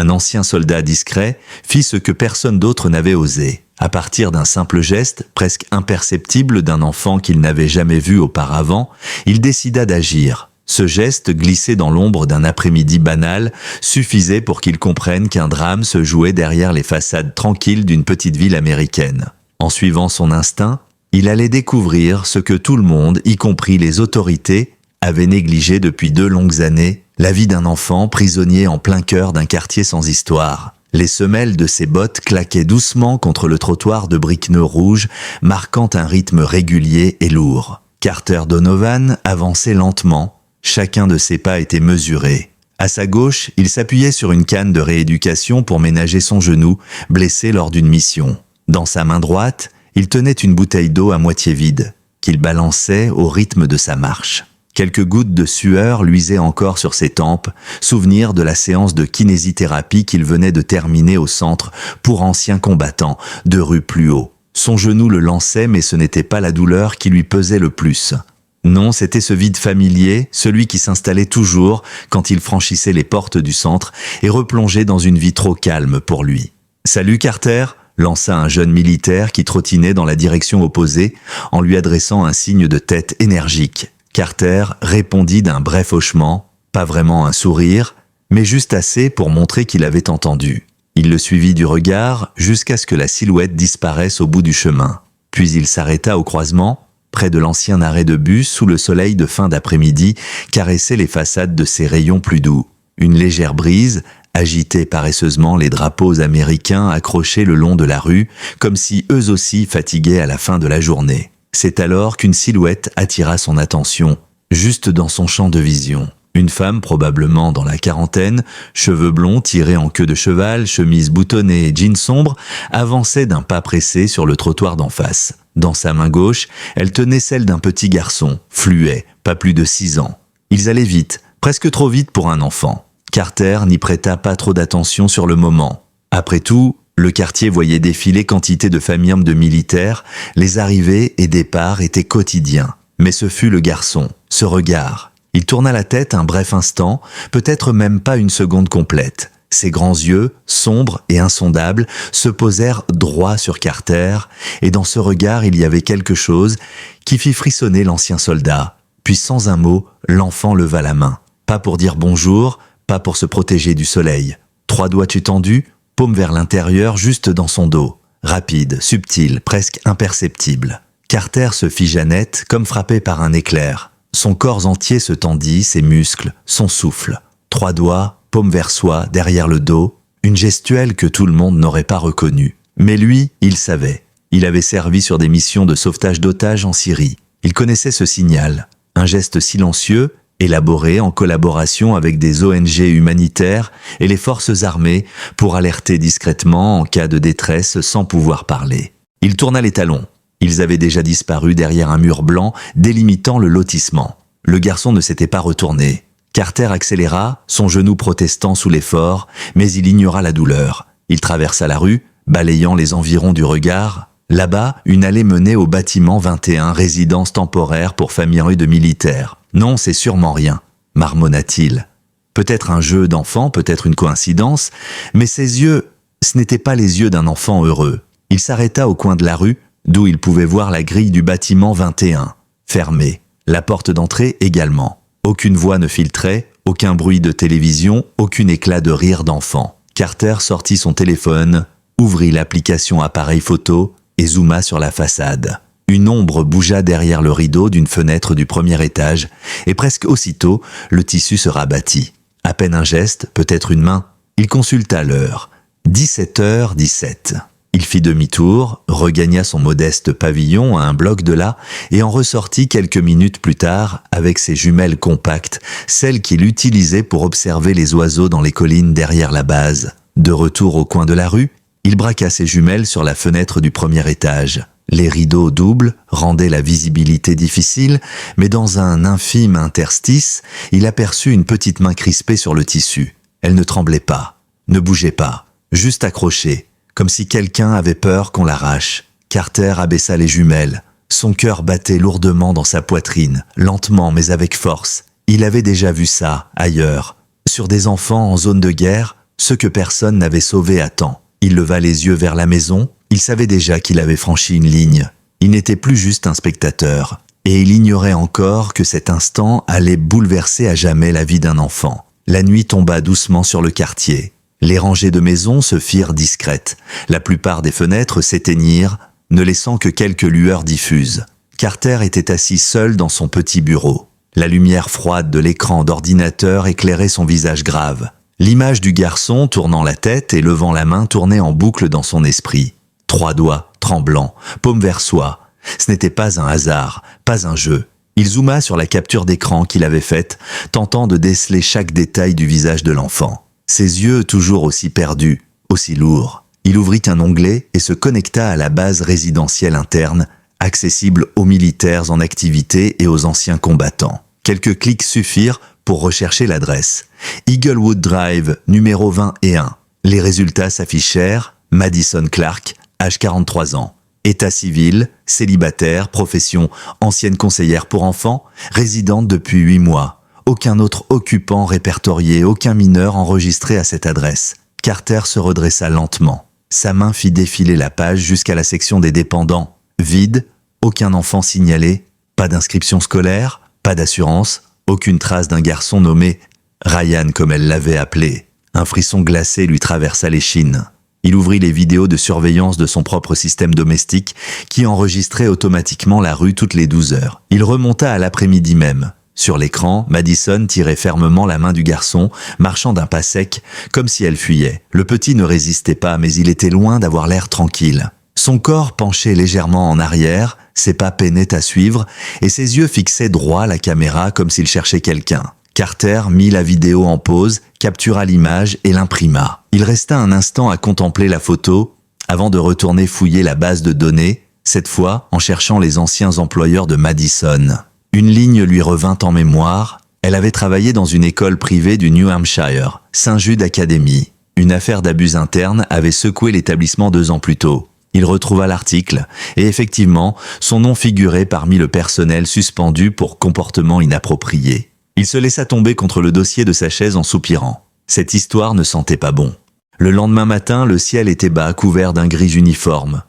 Un ancien soldat discret fit ce que personne d'autre n'avait osé. À partir d'un simple geste, presque imperceptible d'un enfant qu'il n'avait jamais vu auparavant, il décida d'agir. Ce geste, glissé dans l'ombre d'un après-midi banal, suffisait pour qu'il comprenne qu'un drame se jouait derrière les façades tranquilles d'une petite ville américaine. En suivant son instinct, il allait découvrir ce que tout le monde, y compris les autorités, avait négligé depuis 2 longues années, la vie d'un enfant prisonnier en plein cœur d'un quartier sans histoire. Les semelles de ses bottes claquaient doucement contre le trottoir de briques nœuds rouges, marquant un rythme régulier et lourd. Carter Donovan avançait lentement, chacun de ses pas était mesuré. À sa gauche, il s'appuyait sur une canne de rééducation pour ménager son genou, blessé lors d'une mission. Dans sa main droite, il tenait une bouteille d'eau à moitié vide, qu'il balançait au rythme de sa marche. Quelques gouttes de sueur luisaient encore sur ses tempes, souvenir de la séance de kinésithérapie qu'il venait de terminer au centre pour anciens combattants, 2 rues plus haut. Son genou le lançait, mais ce n'était pas la douleur qui lui pesait le plus. Non, c'était ce vide familier, celui qui s'installait toujours quand il franchissait les portes du centre et replongeait dans une vie trop calme pour lui. « Salut Carter !» lança un jeune militaire qui trottinait dans la direction opposée en lui adressant un signe de tête énergique. Carter répondit d'un bref hochement, pas vraiment un sourire, mais juste assez pour montrer qu'il avait entendu. Il le suivit du regard jusqu'à ce que la silhouette disparaisse au bout du chemin. Puis il s'arrêta au croisement, près de l'ancien arrêt de bus où le soleil de fin d'après-midi caressait les façades de ses rayons plus doux. Une légère brise agitait paresseusement les drapeaux américains accrochés le long de la rue, comme si eux aussi fatigués à la fin de la journée. C'est alors qu'une silhouette attira son attention, juste dans son champ de vision. Une femme, probablement dans la quarantaine, cheveux blonds tirés en queue de cheval, chemise boutonnée et jeans sombres, avançait d'un pas pressé sur le trottoir d'en face. Dans sa main gauche, elle tenait celle d'un petit garçon, fluet, pas plus de 6 ans. Ils allaient vite, presque trop vite pour un enfant. Carter n'y prêta pas trop d'attention sur le moment. Après tout, le quartier voyait défiler quantité de familles de militaires, les arrivées et départs étaient quotidiens. Mais ce fut le garçon, ce regard. Il tourna la tête un bref instant, peut-être même pas une seconde complète. Ses grands yeux, sombres et insondables, se posèrent droit sur Carter, et dans ce regard il y avait quelque chose qui fit frissonner l'ancien soldat. Puis sans un mot, l'enfant leva la main. Pas pour dire bonjour, pas pour se protéger du soleil. 3 doigts tendus, paume vers l'intérieur, juste dans son dos. Rapide, subtil, presque imperceptible. Carter se figea net, comme frappé par un éclair. Son corps entier se tendit, ses muscles, son souffle. 3 doigts, paume vers soi, derrière le dos, une gestuelle que tout le monde n'aurait pas reconnue. Mais lui, il savait. Il avait servi sur des missions de sauvetage d'otages en Syrie. Il connaissait ce signal. Un geste silencieux, élaboré en collaboration avec des ONG humanitaires et les forces armées pour alerter discrètement en cas de détresse sans pouvoir parler. Il tourna les talons. Ils avaient déjà disparu derrière un mur blanc délimitant le lotissement. Le garçon ne s'était pas retourné. Carter accéléra, son genou protestant sous l'effort, mais il ignora la douleur. Il traversa la rue, balayant les environs du regard. Là-bas, une allée menait au bâtiment 21, résidence temporaire pour familles de militaires. Non, c'est sûrement rien, marmonna-t-il. Peut-être un jeu d'enfant, peut-être une coïncidence, mais ses yeux, ce n'étaient pas les yeux d'un enfant heureux. Il s'arrêta au coin de la rue, d'où il pouvait voir la grille du bâtiment 21, fermée, la porte d'entrée également. Aucune voix ne filtrait, aucun bruit de télévision, aucun éclat de rire d'enfant. Carter sortit son téléphone, ouvrit l'application appareil photo et zooma sur la façade. Une ombre bougea derrière le rideau d'une fenêtre du premier étage, et presque aussitôt, le tissu se rabattit. À peine un geste, peut-être une main. Il consulta l'heure. 17h17. Il fit demi-tour, regagna son modeste pavillon à un bloc de là, et en ressortit quelques minutes plus tard avec ses jumelles compactes, celles qu'il utilisait pour observer les oiseaux dans les collines derrière la base. De retour au coin de la rue, il braqua ses jumelles sur la fenêtre du premier étage. Les rideaux doubles rendaient la visibilité difficile, mais dans un infime interstice, il aperçut une petite main crispée sur le tissu. Elle ne tremblait pas, ne bougeait pas, juste accrochée, comme si quelqu'un avait peur qu'on l'arrache. Carter abaissa les jumelles. Son cœur battait lourdement dans sa poitrine, lentement mais avec force. Il avait déjà vu ça, ailleurs, sur des enfants en zone de guerre, ceux que personne n'avait sauvés à temps. Il leva les yeux vers la maison, il savait déjà qu'il avait franchi une ligne. Il n'était plus juste un spectateur, et il ignorait encore que cet instant allait bouleverser à jamais la vie d'un enfant. La nuit tomba doucement sur le quartier. Les rangées de maisons se firent discrètes. La plupart des fenêtres s'éteignirent, ne laissant que quelques lueurs diffuses. Carter était assis seul dans son petit bureau. La lumière froide de l'écran d'ordinateur éclairait son visage grave. L'image du garçon tournant la tête et levant la main tournait en boucle dans son esprit. 3 doigts, tremblants, paume vers soi. Ce n'était pas un hasard, pas un jeu. Il zooma sur la capture d'écran qu'il avait faite, tentant de déceler chaque détail du visage de l'enfant. Ses yeux toujours aussi perdus, aussi lourds. Il ouvrit un onglet et se connecta à la base résidentielle interne, accessible aux militaires en activité et aux anciens combattants. Quelques clics suffirent pour rechercher l'adresse. Eaglewood Drive, numéro 21. Les résultats s'affichèrent. Madison Clark, âge 43 ans. État civil, célibataire, profession, ancienne conseillère pour enfants, résidente depuis 8 mois. Aucun autre occupant répertorié, aucun mineur enregistré à cette adresse. Carter se redressa lentement. Sa main fit défiler la page jusqu'à la section des dépendants. Vide, aucun enfant signalé, pas d'inscription scolaire, pas d'assurance, aucune trace d'un garçon nommé Ryan comme elle l'avait appelé. Un frisson glacé lui traversa l'échine. Il ouvrit les vidéos de surveillance de son propre système domestique qui enregistrait automatiquement la rue toutes les 12 heures. Il remonta à l'après-midi même. Sur l'écran, Madison tirait fermement la main du garçon, marchant d'un pas sec, comme si elle fuyait. Le petit ne résistait pas, mais il était loin d'avoir l'air tranquille. Son corps penchait légèrement en arrière, ses pas peinaient à suivre, et ses yeux fixaient droit la caméra comme s'il cherchait quelqu'un. Carter mit la vidéo en pause, captura l'image et l'imprima. Il resta un instant à contempler la photo, avant de retourner fouiller la base de données, cette fois en cherchant les anciens employeurs de Madison. Une ligne lui revint en mémoire. Elle avait travaillé dans une école privée du New Hampshire, St. Jude Academy. Une affaire d'abus interne avait secoué l'établissement 2 ans plus tôt. Il retrouva l'article, et effectivement, son nom figurait parmi le personnel suspendu pour comportement inapproprié. Il se laissa tomber contre le dossier de sa chaise en soupirant. Cette histoire ne sentait pas bon. Le lendemain matin, le ciel était bas, couvert d'un gris uniforme.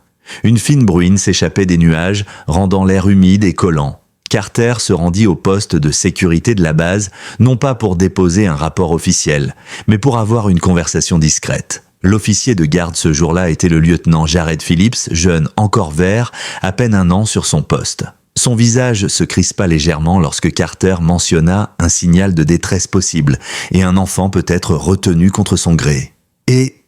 Une fine bruine s'échappait des nuages, rendant l'air humide et collant. Carter se rendit au poste de sécurité de la base, non pas pour déposer un rapport officiel, mais pour avoir une conversation discrète. L'officier de garde ce jour-là était le lieutenant Jared Phillips, jeune, encore vert, à peine 1 an sur son poste. Son visage se crispa légèrement lorsque Carter mentionna un signal de détresse possible et un enfant peut-être retenu contre son gré. « Et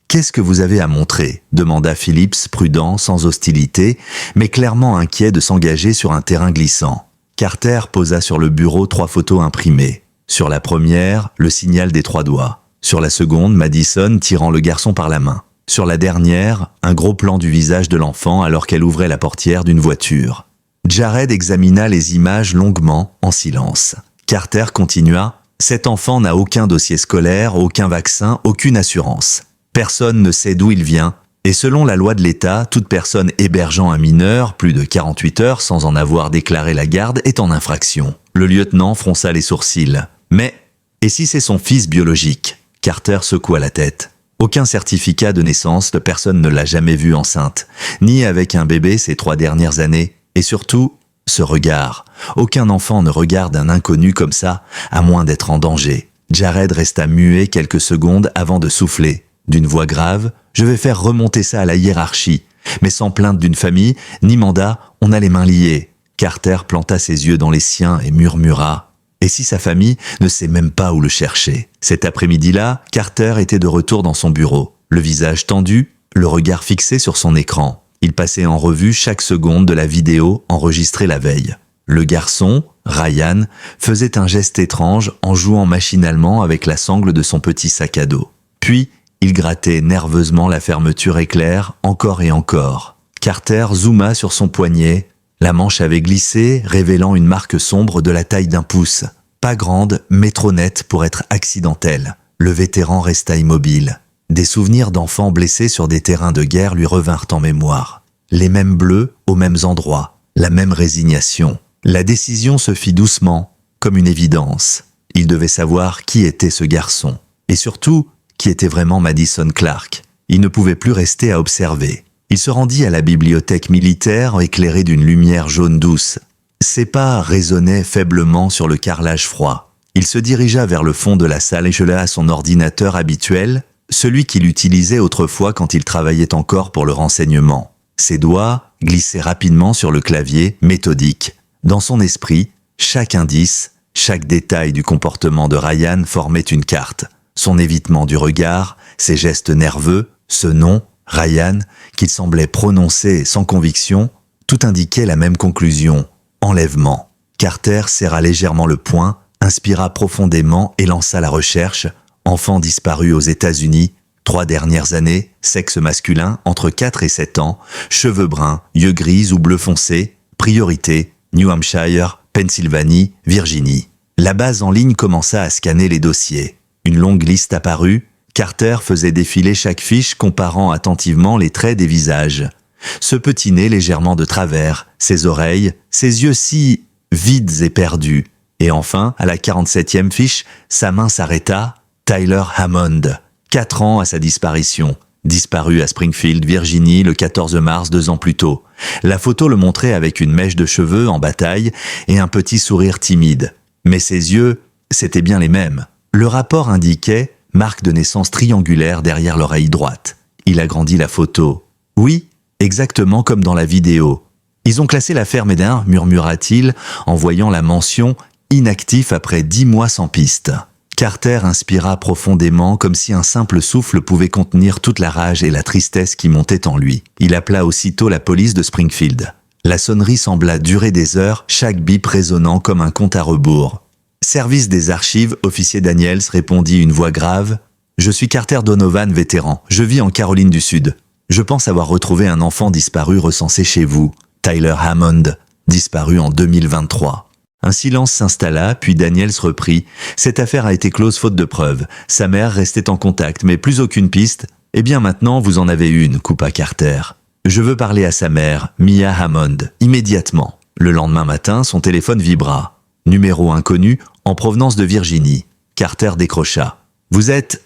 qu'est-ce que vous avez à montrer ?» demanda Phillips, prudent, sans hostilité, mais clairement inquiet de s'engager sur un terrain glissant. Carter posa sur le bureau 3 photos imprimées. Sur la première, le signal des 3 doigts. Sur la seconde, Madison tirant le garçon par la main. Sur la dernière, un gros plan du visage de l'enfant alors qu'elle ouvrait la portière d'une voiture. Jared examina les images longuement, en silence. Carter continua « Cet enfant n'a aucun dossier scolaire, aucun vaccin, aucune assurance. Personne ne sait d'où il vient, et selon la loi de l'État, toute personne hébergeant un mineur plus de 48 heures sans en avoir déclaré la garde est en infraction. » Le lieutenant fronça les sourcils. « Mais, et si c'est son fils biologique ?» Carter secoua la tête. Aucun certificat de naissance, personne ne l'a jamais vue enceinte, ni avec un bébé ces 3 dernières années. Et surtout, ce regard. Aucun enfant ne regarde un inconnu comme ça, à moins d'être en danger. Jared resta muet quelques secondes avant de souffler. D'une voix grave, « Je vais faire remonter ça à la hiérarchie. Mais sans plainte d'une famille, ni mandat, on a les mains liées. » Carter planta ses yeux dans les siens et murmura. Et si sa famille ne sait même pas où le chercher? Cet après-midi-là, Carter était de retour dans son bureau, le visage tendu, le regard fixé sur son écran. Il passait en revue chaque seconde de la vidéo enregistrée la veille. Le garçon, Ryan, faisait un geste étrange en jouant machinalement avec la sangle de son petit sac à dos. Puis, il grattait nerveusement la fermeture éclair encore et encore. Carter zooma sur son poignet. La manche avait glissé, révélant une marque sombre de la taille d'1 pouce. Pas grande, mais trop nette pour être accidentelle. Le vétéran resta immobile. Des souvenirs d'enfants blessés sur des terrains de guerre lui revinrent en mémoire. Les mêmes bleus aux mêmes endroits, la même résignation. La décision se fit doucement, comme une évidence. Il devait savoir qui était ce garçon. Et surtout, qui était vraiment Madison Clark. Il ne pouvait plus rester à observer. Il se rendit à la bibliothèque militaire éclairée d'une lumière jaune douce. Ses pas résonnaient faiblement sur le carrelage froid. Il se dirigea vers le fond de la salle et gela à son ordinateur habituel, celui qu'il utilisait autrefois quand il travaillait encore pour le renseignement. Ses doigts glissaient rapidement sur le clavier, méthodique. Dans son esprit, chaque indice, chaque détail du comportement de Ryan formait une carte. Son évitement du regard, ses gestes nerveux, ce nom, Ryan, qu'il semblait prononcer sans conviction, tout indiquait la même conclusion, enlèvement. Carter serra légèrement le poing, inspira profondément et lança la recherche. Enfant disparu aux États-Unis, 3 dernières années, sexe masculin, entre 4 et 7 ans, cheveux bruns, yeux gris ou bleu foncé, priorité, New Hampshire, Pennsylvanie, Virginie. La base en ligne commença à scanner les dossiers. Une longue liste apparut. Carter faisait défiler chaque fiche comparant attentivement les traits des visages. Ce petit nez légèrement de travers, ses oreilles, ses yeux si vides et perdus. Et enfin, à la 47e fiche, sa main s'arrêta. Tyler Hammond, 4 ans à sa disparition. Disparu à Springfield, Virginie, le 14 mars 2 ans plus tôt. La photo le montrait avec une mèche de cheveux en bataille et un petit sourire timide. Mais ses yeux, c'étaient bien les mêmes. Le rapport indiquait marque de naissance triangulaire derrière l'oreille droite. Il agrandit la photo. Oui, exactement comme dans la vidéo. Ils ont classé l'affaire Médin, murmura-t-il, en voyant la mention « inactif après 10 mois sans piste ». Carter inspira profondément comme si un simple souffle pouvait contenir toute la rage et la tristesse qui montaient en lui. Il appela aussitôt la police de Springfield. La sonnerie sembla durer des heures, chaque bip résonnant comme un compte à rebours. Service des archives, officier Daniels, répondit une voix grave. « Je suis Carter Donovan, vétéran. Je vis en Caroline du Sud. Je pense avoir retrouvé un enfant disparu recensé chez vous, Tyler Hammond, disparu en 2023. » Un silence s'installa, puis Daniels reprit. « Cette affaire a été close faute de preuves. Sa mère restait en contact, mais plus aucune piste. Eh bien maintenant, vous en avez une, coupa Carter. Je veux parler à sa mère, Mia Hammond, immédiatement. » Le lendemain matin, son téléphone vibra. Numéro inconnu, en provenance de Virginie. Carter décrocha. « Vous êtes... »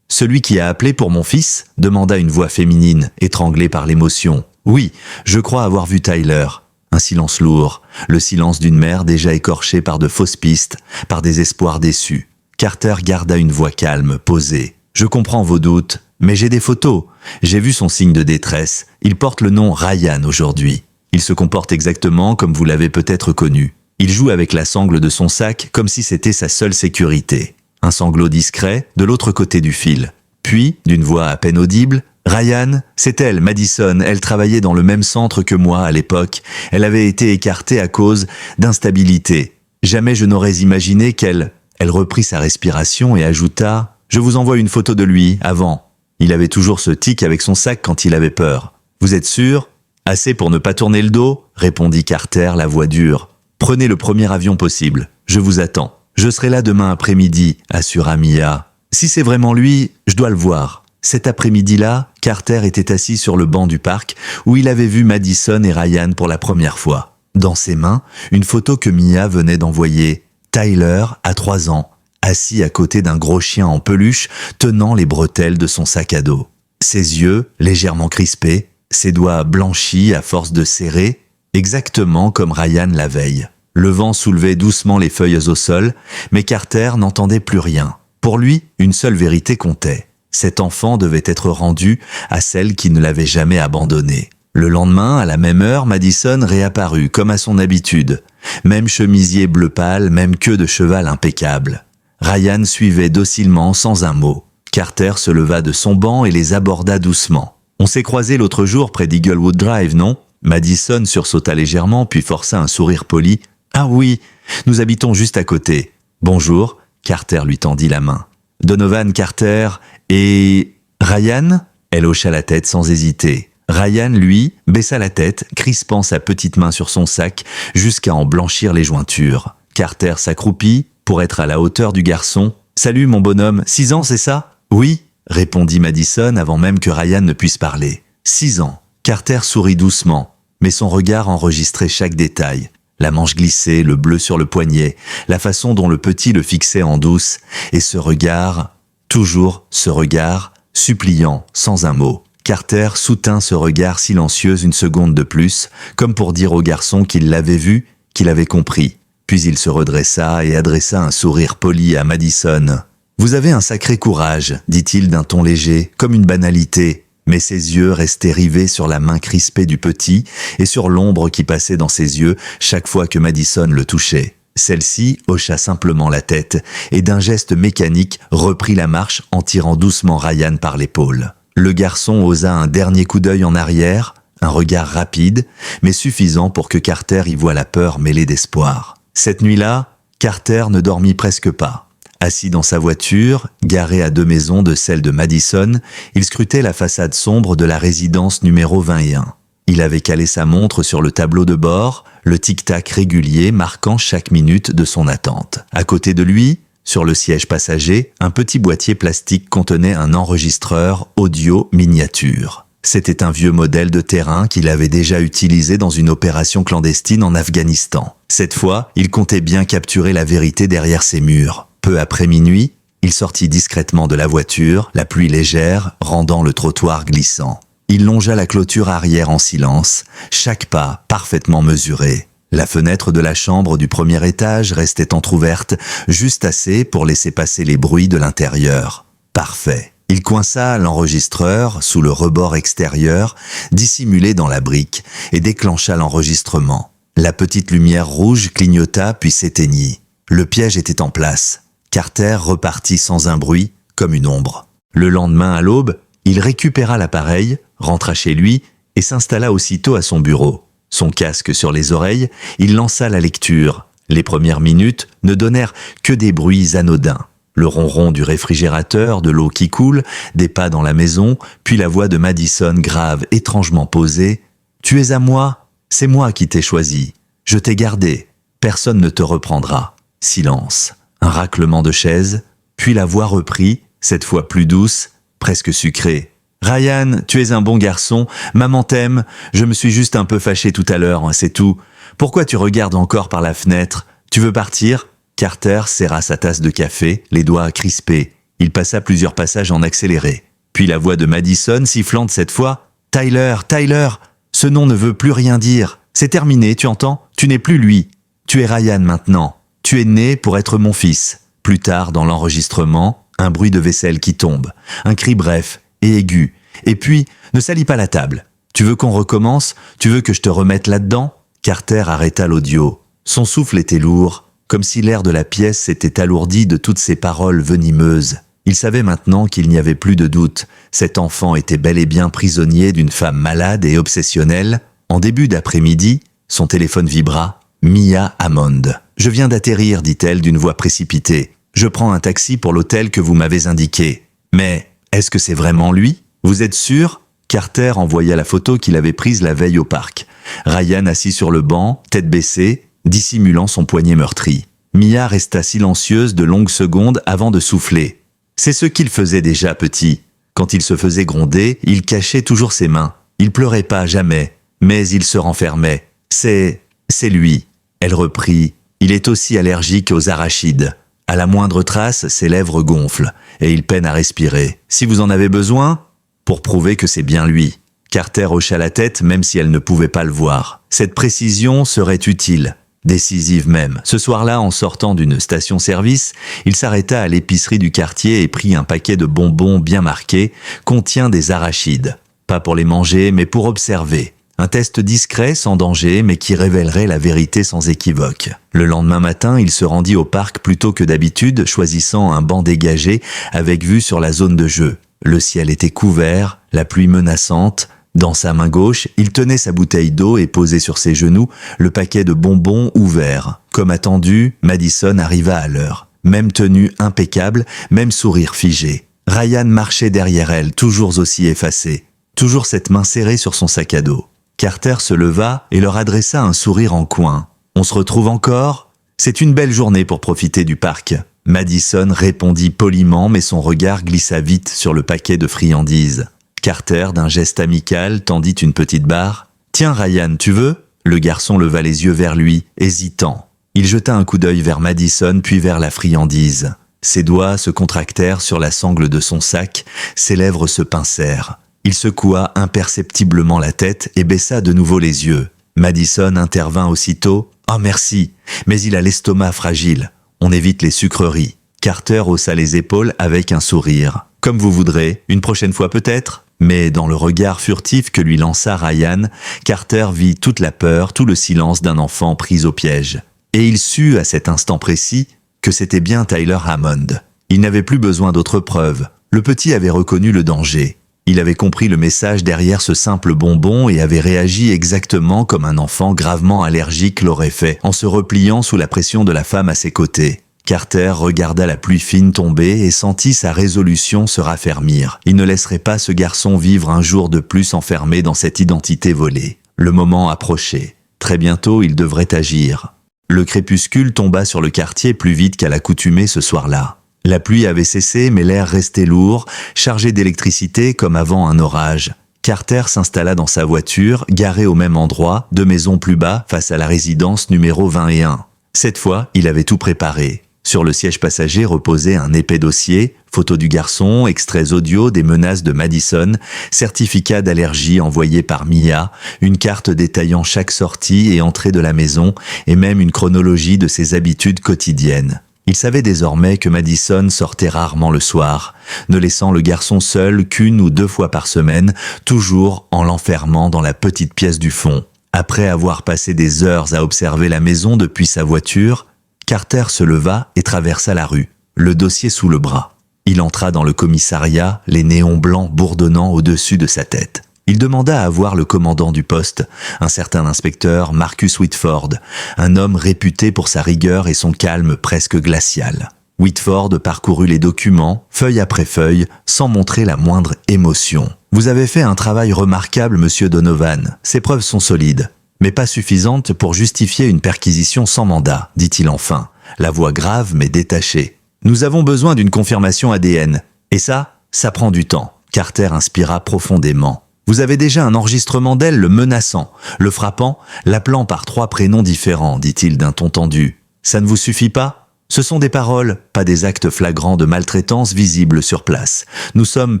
« Celui qui a appelé pour mon fils ?» demanda une voix féminine, étranglée par l'émotion. « Oui, je crois avoir vu Tyler. » Un silence lourd, le silence d'une mère déjà écorchée par de fausses pistes, par des espoirs déçus. Carter garda une voix calme, posée. « Je comprends vos doutes, mais j'ai des photos. J'ai vu son signe de détresse. Il porte le nom Ryan aujourd'hui. Il se comporte exactement comme vous l'avez peut-être connu. Il joue avec la sangle de son sac comme si c'était sa seule sécurité. » Un sanglot discret de l'autre côté du fil. Puis, d'une voix à peine audible, « Ryan, c'est elle, Madison, elle travaillait dans le même centre que moi à l'époque. Elle avait été écartée à cause d'instabilité. Jamais je n'aurais imaginé qu'elle... » Elle reprit sa respiration et ajouta « Je vous envoie une photo de lui, avant. Il avait toujours ce tic avec son sac quand il avait peur. Vous êtes sûr ? Assez pour ne pas tourner le dos ?» répondit Carter, la voix dure. « Prenez le premier avion possible. Je vous attends. Je serai là demain après-midi, » assura Mia. « Si c'est vraiment lui, je dois le voir. » Cet après-midi-là, Carter était assis sur le banc du parc où il avait vu Madison et Ryan pour la première fois. Dans ses mains, une photo que Mia venait d'envoyer. Tyler, à 3 ans, assis à côté d'un gros chien en peluche, tenant les bretelles de son sac à dos. Ses yeux, légèrement crispés, ses doigts blanchis à force de serrer, exactement comme Ryan la veille. Le vent soulevait doucement les feuilles au sol, mais Carter n'entendait plus rien. Pour lui, une seule vérité comptait. Cet enfant devait être rendu à celle qui ne l'avait jamais abandonné. Le lendemain, à la même heure, Madison réapparut, comme à son habitude. Même chemisier bleu pâle, même queue de cheval impeccable. Ryan suivait docilement, sans un mot. Carter se leva de son banc et les aborda doucement. « On s'est croisés l'autre jour près d'Eaglewood Drive, non ?» Madison sursauta légèrement, puis força un sourire poli. « Ah oui, nous habitons juste à côté. Bonjour. » Carter lui tendit la main. « Donovan Carter et... Ryan ?» Elle hocha la tête sans hésiter. Ryan, lui, baissa la tête, crispant sa petite main sur son sac jusqu'à en blanchir les jointures. Carter s'accroupit pour être à la hauteur du garçon. « Salut mon bonhomme, 6 ans c'est ça ?»« Oui », répondit Madison avant même que Ryan ne puisse parler. « 6 ans. » Carter sourit doucement, mais son regard enregistrait chaque détail. La manche glissée, le bleu sur le poignet, la façon dont le petit le fixait en douce, et ce regard Toujours ce regard, suppliant, sans un mot. Carter soutint ce regard silencieux une seconde de plus, comme pour dire au garçon qu'il l'avait vu, qu'il avait compris. Puis il se redressa et adressa un sourire poli à Madison. « Vous avez un sacré courage, dit-il d'un ton léger, comme une banalité. » Mais ses yeux restaient rivés sur la main crispée du petit et sur l'ombre qui passait dans ses yeux chaque fois que Madison le touchait. Celle-ci hocha simplement la tête et d'un geste mécanique reprit la marche en tirant doucement Ryan par l'épaule. Le garçon osa un dernier coup d'œil en arrière, un regard rapide, mais suffisant pour que Carter y voie la peur mêlée d'espoir. Cette nuit-là, Carter ne dormit presque pas. Assis dans sa voiture, garée à 2 maisons de celle de Madison, il scrutait la façade sombre de la résidence numéro 21. Il avait calé sa montre sur le tableau de bord, le tic-tac régulier marquant chaque minute de son attente. À côté de lui, sur le siège passager, un petit boîtier plastique contenait un enregistreur audio miniature. C'était un vieux modèle de terrain qu'il avait déjà utilisé dans une opération clandestine en Afghanistan. Cette fois, il comptait bien capturer la vérité derrière ces murs. Peu après minuit, il sortit discrètement de la voiture, la pluie légère rendant le trottoir glissant. Il longea la clôture arrière en silence, chaque pas parfaitement mesuré. La fenêtre de la chambre du premier étage restait entr'ouverte, juste assez pour laisser passer les bruits de l'intérieur. Parfait. Il coinça l'enregistreur sous le rebord extérieur, dissimulé dans la brique, et déclencha l'enregistrement. La petite lumière rouge clignota puis s'éteignit. Le piège était en place. Carter repartit sans un bruit, comme une ombre. Le lendemain à l'aube, il récupéra l'appareil, rentra chez lui et s'installa aussitôt à son bureau. Son casque sur les oreilles, il lança la lecture. Les premières minutes ne donnèrent que des bruits anodins. Le ronron du réfrigérateur, de l'eau qui coule, des pas dans la maison, puis la voix de Madison grave, étrangement posée. « Tu es à moi, c'est moi qui t'ai choisi. Je t'ai gardé. Personne ne te reprendra. » Silence. Un raclement de chaises, puis la voix reprit, cette fois plus douce, presque sucrée. « Ryan, tu es un bon garçon, maman t'aime, je me suis juste un peu fâché tout à l'heure, c'est tout. Pourquoi tu regardes encore par la fenêtre? Tu veux partir ?» Carter serra sa tasse de café, les doigts crispés. Il passa plusieurs passages en accéléré. Puis la voix de Madison, sifflante cette fois. « Tyler, Tyler, ce nom ne veut plus rien dire. C'est terminé, tu entends? Tu n'es plus lui. Tu es Ryan maintenant. Tu es né pour être mon fils. » Plus tard, dans l'enregistrement, un bruit de vaisselle qui tombe. Un cri bref et aigu. Et puis, ne salis pas la table. Tu veux qu'on recommence? Tu veux que je te remette là-dedans? Carter arrêta l'audio. Son souffle était lourd, comme si l'air de la pièce s'était alourdi de toutes ces paroles venimeuses. Il savait maintenant qu'il n'y avait plus de doute. Cet enfant était bel et bien prisonnier d'une femme malade et obsessionnelle. En début d'après-midi, son téléphone vibra. Mia Hammond. « Je viens d'atterrir, dit-elle d'une voix précipitée. Je prends un taxi pour l'hôtel que vous m'avez indiqué. Mais est-ce que c'est vraiment lui? Vous êtes sûr? » Carter envoya la photo qu'il avait prise la veille au parc. Ryan assis sur le banc, tête baissée, dissimulant son poignet meurtri. Mia resta silencieuse de longues secondes avant de souffler. C'est ce qu'il faisait déjà petit. Quand il se faisait gronder, il cachait toujours ses mains. Il pleurait pas, jamais, mais il se renfermait. C'est lui. Elle reprit. Il est aussi allergique aux arachides. À la moindre trace, ses lèvres gonflent, et il peine à respirer. Si vous en avez besoin, pour prouver que c'est bien lui. Carter hocha la tête même si elle ne pouvait pas le voir. Cette précision serait utile. Décisive même. Ce soir-là, en sortant d'une station-service, il s'arrêta à l'épicerie du quartier et prit un paquet de bonbons bien marqué, contient des arachides. Pas pour les manger, mais pour observer. Un test discret, sans danger, mais qui révélerait la vérité sans équivoque. Le lendemain matin, il se rendit au parc plutôt que d'habitude, choisissant un banc dégagé avec vue sur la zone de jeu. Le ciel était couvert, la pluie menaçante. Dans sa main gauche, il tenait sa bouteille d'eau et posait sur ses genoux le paquet de bonbons ouvert. Comme attendu, Madison arriva à l'heure. Même tenue impeccable, même sourire figé. Ryan marchait derrière elle, toujours aussi effacé. Toujours cette main serrée sur son sac à dos. Carter se leva et leur adressa un sourire en coin. « On se retrouve encore? C'est une belle journée pour profiter du parc. » Madison répondit poliment, mais son regard glissa vite sur le paquet de friandises. Carter, d'un geste amical, tendit une petite barre. « Tiens, Ryan, tu veux ?» Le garçon leva les yeux vers lui, hésitant. Il jeta un coup d'œil vers Madison, puis vers la friandise. Ses doigts se contractèrent sur la sangle de son sac, ses lèvres se pincèrent. Il secoua imperceptiblement la tête et baissa de nouveau les yeux. Madison intervint aussitôt. « Oh merci, mais il a l'estomac fragile. On évite les sucreries. » Carter haussa les épaules avec un sourire. « Comme vous voudrez, une prochaine fois peut-être ?» Mais dans le regard furtif que lui lança Ryan, Carter vit toute la peur, tout le silence d'un enfant pris au piège. Et il sut à cet instant précis que c'était bien Tyler Hammond. Il n'avait plus besoin d'autres preuves. Le petit avait reconnu le danger. Il avait compris le message derrière ce simple bonbon et avait réagi exactement comme un enfant gravement allergique l'aurait fait, en se repliant sous la pression de la femme à ses côtés. Carter regarda la pluie fine tomber et sentit sa résolution se raffermir. Il ne laisserait pas ce garçon vivre un jour de plus enfermé dans cette identité volée. Le moment approchait. Très bientôt, il devrait agir. Le crépuscule tomba sur le quartier plus vite qu'à l'accoutumée ce soir-là. La pluie avait cessé, mais l'air restait lourd, chargé d'électricité comme avant un orage. Carter s'installa dans sa voiture, garée au même endroit, 2 maisons plus bas, face à la résidence numéro 21. Cette fois, il avait tout préparé. Sur le siège passager reposait un épais dossier, photos du garçon, extraits audio des menaces de Madison, certificat d'allergie envoyé par Mia, une carte détaillant chaque sortie et entrée de la maison, et même une chronologie de ses habitudes quotidiennes. Il savait désormais que Madison sortait rarement le soir, ne laissant le garçon seul qu'1 ou 2 fois par semaine, toujours en l'enfermant dans la petite pièce du fond. Après avoir passé des heures à observer la maison depuis sa voiture, Carter se leva et traversa la rue, le dossier sous le bras. Il entra dans le commissariat, les néons blancs bourdonnant au-dessus de sa tête. Il demanda à voir le commandant du poste, un certain inspecteur Marcus Whitford, un homme réputé pour sa rigueur et son calme presque glacial. Whitford parcourut les documents, feuille après feuille, sans montrer la moindre émotion. « Vous avez fait un travail remarquable, monsieur Donovan. Ces preuves sont solides, mais pas suffisantes pour justifier une perquisition sans mandat, dit-il enfin, la voix grave mais détachée. Nous avons besoin d'une confirmation ADN. Et ça prend du temps. » Carter inspira profondément. Vous avez déjà un enregistrement d'elle le menaçant, le frappant, l'appelant par 3 prénoms différents, dit-il d'un ton tendu. Ça ne vous suffit pas ? Ce sont des paroles, pas des actes flagrants de maltraitance visibles sur place. Nous sommes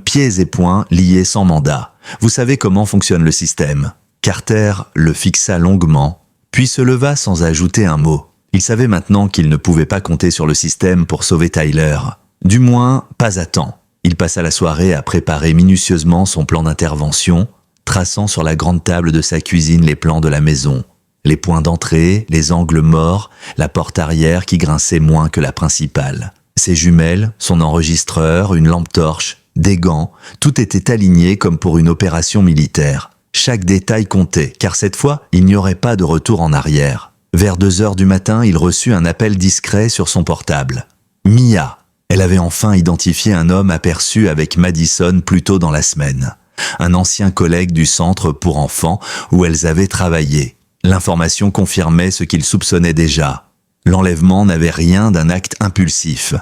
pieds et poings liés sans mandat. Vous savez comment fonctionne le système. Carter le fixa longuement, puis se leva sans ajouter un mot. Il savait maintenant qu'il ne pouvait pas compter sur le système pour sauver Tyler. Du moins, pas à temps. Il passa la soirée à préparer minutieusement son plan d'intervention, traçant sur la grande table de sa cuisine les plans de la maison. Les points d'entrée, les angles morts, la porte arrière qui grinçait moins que la principale. Ses jumelles, son enregistreur, une lampe torche, des gants, tout était aligné comme pour une opération militaire. Chaque détail comptait, car cette fois, il n'y aurait pas de retour en arrière. Vers 2 heures du matin, il reçut un appel discret sur son portable. Mia. Elle avait enfin identifié un homme aperçu avec Madison plus tôt dans la semaine. Un ancien collègue du centre pour enfants où elles avaient travaillé. L'information confirmait ce qu'il soupçonnait déjà. L'enlèvement n'avait rien d'un acte impulsif.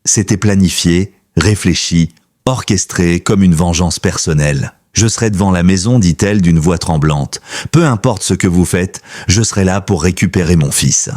C'était planifié, réfléchi, orchestré comme une vengeance personnelle. « Je serai devant la maison », dit-elle d'une voix tremblante. « Peu importe ce que vous faites, je serai là pour récupérer mon fils. »«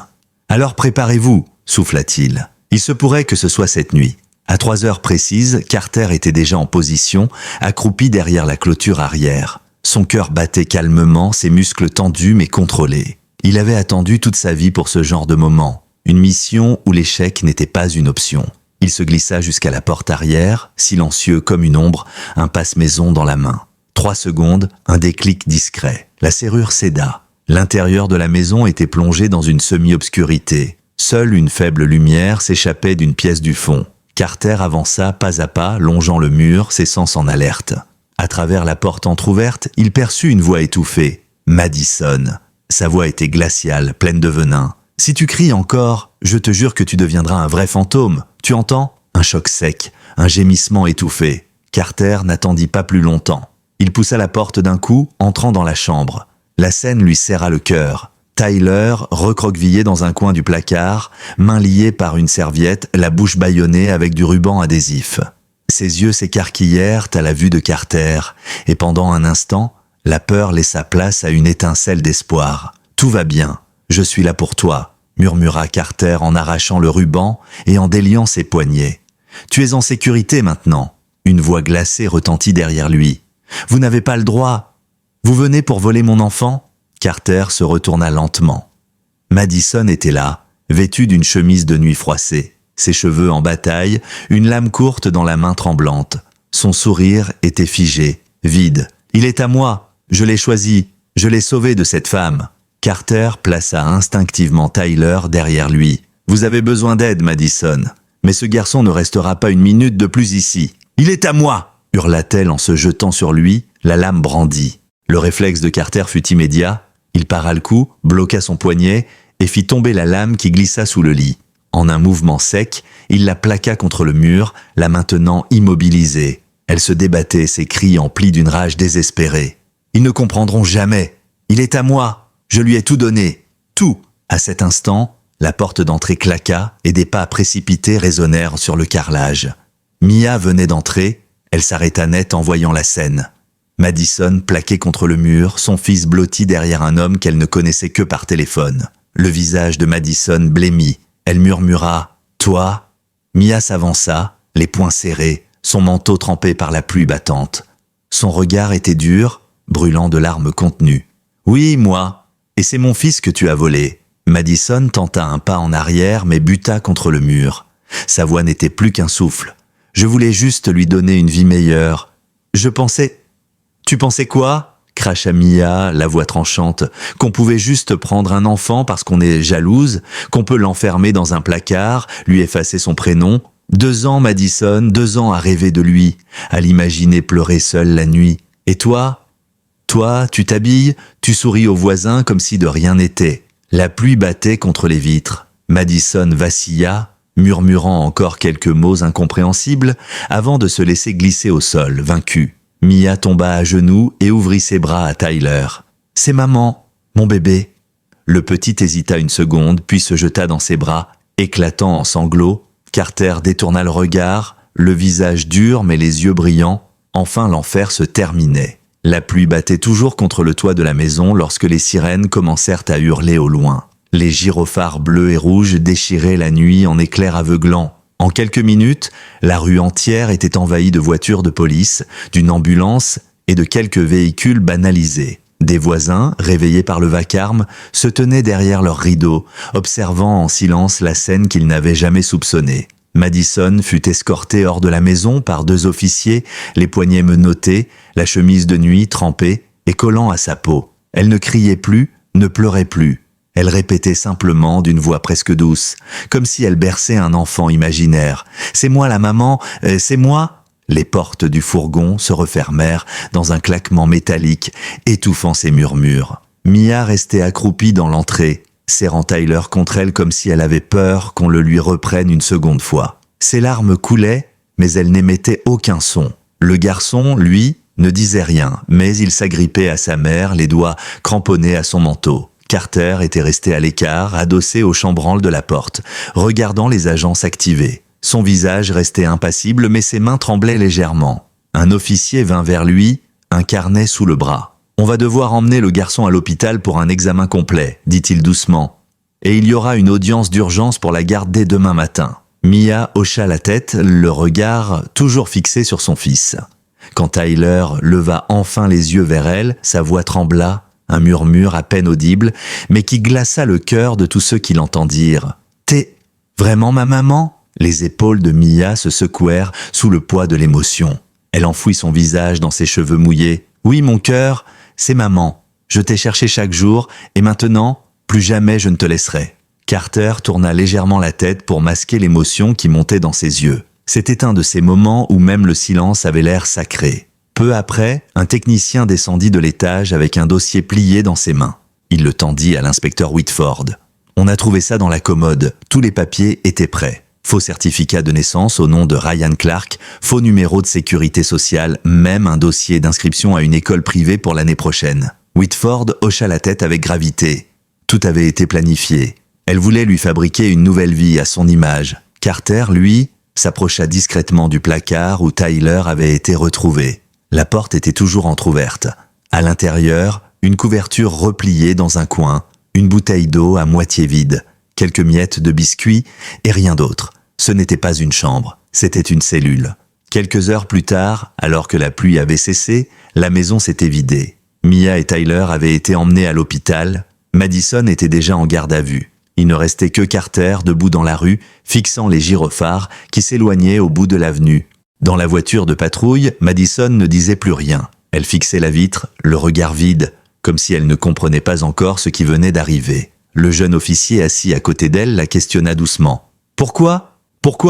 Alors préparez-vous », souffla-t-il. Il se pourrait que ce soit cette nuit. À 3 heures précises, Carter était déjà en position, accroupi derrière la clôture arrière. Son cœur battait calmement, ses muscles tendus mais contrôlés. Il avait attendu toute sa vie pour ce genre de moment, une mission où l'échec n'était pas une option. Il se glissa jusqu'à la porte arrière, silencieux comme une ombre, un passe-maison dans la main. 3 secondes, un déclic discret. La serrure céda. L'intérieur de la maison était plongé dans une semi-obscurité. Seule une faible lumière s'échappait d'une pièce du fond. Carter avança pas à pas, longeant le mur, ses sens en alerte. À travers la porte entr'ouverte, il perçut une voix étouffée. Madison. Sa voix était glaciale, pleine de venin. « Si tu cries encore, je te jure que tu deviendras un vrai fantôme. Tu entends ?» Un choc sec, un gémissement étouffé. Carter n'attendit pas plus longtemps. Il poussa la porte d'un coup, entrant dans la chambre. La scène lui serra le cœur. Tyler, recroquevillé dans un coin du placard, mains liées par une serviette, la bouche bâillonnée avec du ruban adhésif. Ses yeux s'écarquillèrent à la vue de Carter, et pendant un instant, la peur laissa place à une étincelle d'espoir. « Tout va bien, je suis là pour toi. » murmura Carter en arrachant le ruban et en déliant ses poignets. « Tu es en sécurité maintenant. » Une voix glacée retentit derrière lui. « Vous n'avez pas le droit. Vous venez pour voler mon enfant ?» Carter se retourna lentement. Madison était là, vêtue d'une chemise de nuit froissée, ses cheveux en bataille, une lame courte dans la main tremblante. Son sourire était figé, vide. « Il est à moi. Je l'ai choisi. Je l'ai sauvé de cette femme. » Carter plaça instinctivement Tyler derrière lui. « Vous avez besoin d'aide, Madison. Mais ce garçon ne restera pas une minute de plus ici. »« Il est à moi !» hurla-t-elle en se jetant sur lui, la lame brandie. Le réflexe de Carter fut immédiat. Il para le coup, bloqua son poignet et fit tomber la lame qui glissa sous le lit. En un mouvement sec, il la plaqua contre le mur, la maintenant immobilisée. Elle se débattait, ses cris emplis d'une rage désespérée. « Ils ne comprendront jamais. Il est à moi. Je lui ai tout donné. Tout !» À cet instant, la porte d'entrée claqua et des pas précipités résonnèrent sur le carrelage. Mia venait d'entrer, elle s'arrêta net en voyant la scène. Madison plaqué contre le mur, son fils blotti derrière un homme qu'elle ne connaissait que par téléphone. Le visage de Madison blêmit. Elle murmura « Toi ?» Mia s'avança, les poings serrés, son manteau trempé par la pluie battante. Son regard était dur, brûlant de larmes contenues. « Oui, moi. Et c'est mon fils que tu as volé. » Madison tenta un pas en arrière mais buta contre le mur. Sa voix n'était plus qu'un souffle. « Je voulais juste lui donner une vie meilleure. Je pensais... » « Tu pensais quoi ?» cracha Mia, la voix tranchante. « Qu'on pouvait juste prendre un enfant parce qu'on est jalouse, qu'on peut l'enfermer dans un placard, lui effacer son prénom. 2 ans, Madison, 2 ans à rêver de lui, à l'imaginer pleurer seul la nuit. Et toi ? Toi, tu t'habilles, tu souris aux voisins comme si de rien n'était. » La pluie battait contre les vitres. Madison vacilla, murmurant encore quelques mots incompréhensibles, avant de se laisser glisser au sol, vaincue. Mia tomba à genoux et ouvrit ses bras à Tyler. « C'est maman, mon bébé. » Le petit hésita une seconde, puis se jeta dans ses bras, éclatant en sanglots. Carter détourna le regard, le visage dur mais les yeux brillants. Enfin l'enfer se terminait. La pluie battait toujours contre le toit de la maison lorsque les sirènes commencèrent à hurler au loin. Les gyrophares bleus et rouges déchiraient la nuit en éclairs aveuglants. En quelques minutes, la rue entière était envahie de voitures de police, d'une ambulance et de quelques véhicules banalisés. Des voisins, réveillés par le vacarme, se tenaient derrière leurs rideaux, observant en silence la scène qu'ils n'avaient jamais soupçonnée. Madison fut escortée hors de la maison par 2 officiers, les poignets menottés, la chemise de nuit trempée et collant à sa peau. Elle ne criait plus, ne pleurait plus. Elle répétait simplement d'une voix presque douce, comme si elle berçait un enfant imaginaire. « C'est moi la maman, c'est moi !» Les portes du fourgon se refermèrent dans un claquement métallique, étouffant ses murmures. Mia restait accroupie dans l'entrée, serrant Tyler contre elle comme si elle avait peur qu'on le lui reprenne une seconde fois. Ses larmes coulaient, mais elle n'émettait aucun son. Le garçon, lui, ne disait rien, mais il s'agrippait à sa mère, les doigts cramponnés à son manteau. Carter était resté à l'écart, adossé au chambranle de la porte, regardant les agents s'activer. Son visage restait impassible, mais ses mains tremblaient légèrement. Un officier vint vers lui, un carnet sous le bras. « On va devoir emmener le garçon à l'hôpital pour un examen complet, » dit-il doucement. « Et il y aura une audience d'urgence pour la garde dès demain matin. » Mia hocha la tête, le regard toujours fixé sur son fils. Quand Tyler leva enfin les yeux vers elle, sa voix trembla, un murmure à peine audible, mais qui glaça le cœur de tous ceux qui l'entendirent. « T'es vraiment ma maman ?» Les épaules de Mia se secouèrent sous le poids de l'émotion. Elle enfouit son visage dans ses cheveux mouillés. « Oui, mon cœur, c'est maman. Je t'ai cherché chaque jour, et maintenant, plus jamais je ne te laisserai. » Carter tourna légèrement la tête pour masquer l'émotion qui montait dans ses yeux. C'était un de ces moments où même le silence avait l'air sacré. Peu après, un technicien descendit de l'étage avec un dossier plié dans ses mains. Il le tendit à l'inspecteur Whitford. « On a trouvé ça dans la commode. Tous les papiers étaient prêts. Faux certificat de naissance au nom de Ryan Clark, faux numéro de sécurité sociale, même un dossier d'inscription à une école privée pour l'année prochaine. » Whitford hocha la tête avec gravité. Tout avait été planifié. Elle voulait lui fabriquer une nouvelle vie à son image. Carter, lui, s'approcha discrètement du placard où Tyler avait été retrouvé. La porte était toujours entr'ouverte. À l'intérieur, une couverture repliée dans un coin, une bouteille d'eau à moitié vide. quelques miettes de biscuits et rien d'autre. Ce n'était pas une chambre, c'était une cellule. Quelques heures plus tard, alors que la pluie avait cessé, la maison s'était vidée. Mia et Tyler avaient été emmenés à l'hôpital. Madison était déjà en garde à vue. Il ne restait que Carter debout dans la rue, fixant les gyrophares qui s'éloignaient au bout de l'avenue. Dans la voiture de patrouille, Madison ne disait plus rien. Elle fixait la vitre, le regard vide, comme si elle ne comprenait pas encore ce qui venait d'arriver. Le jeune officier assis à côté d'elle la questionna doucement. « Pourquoi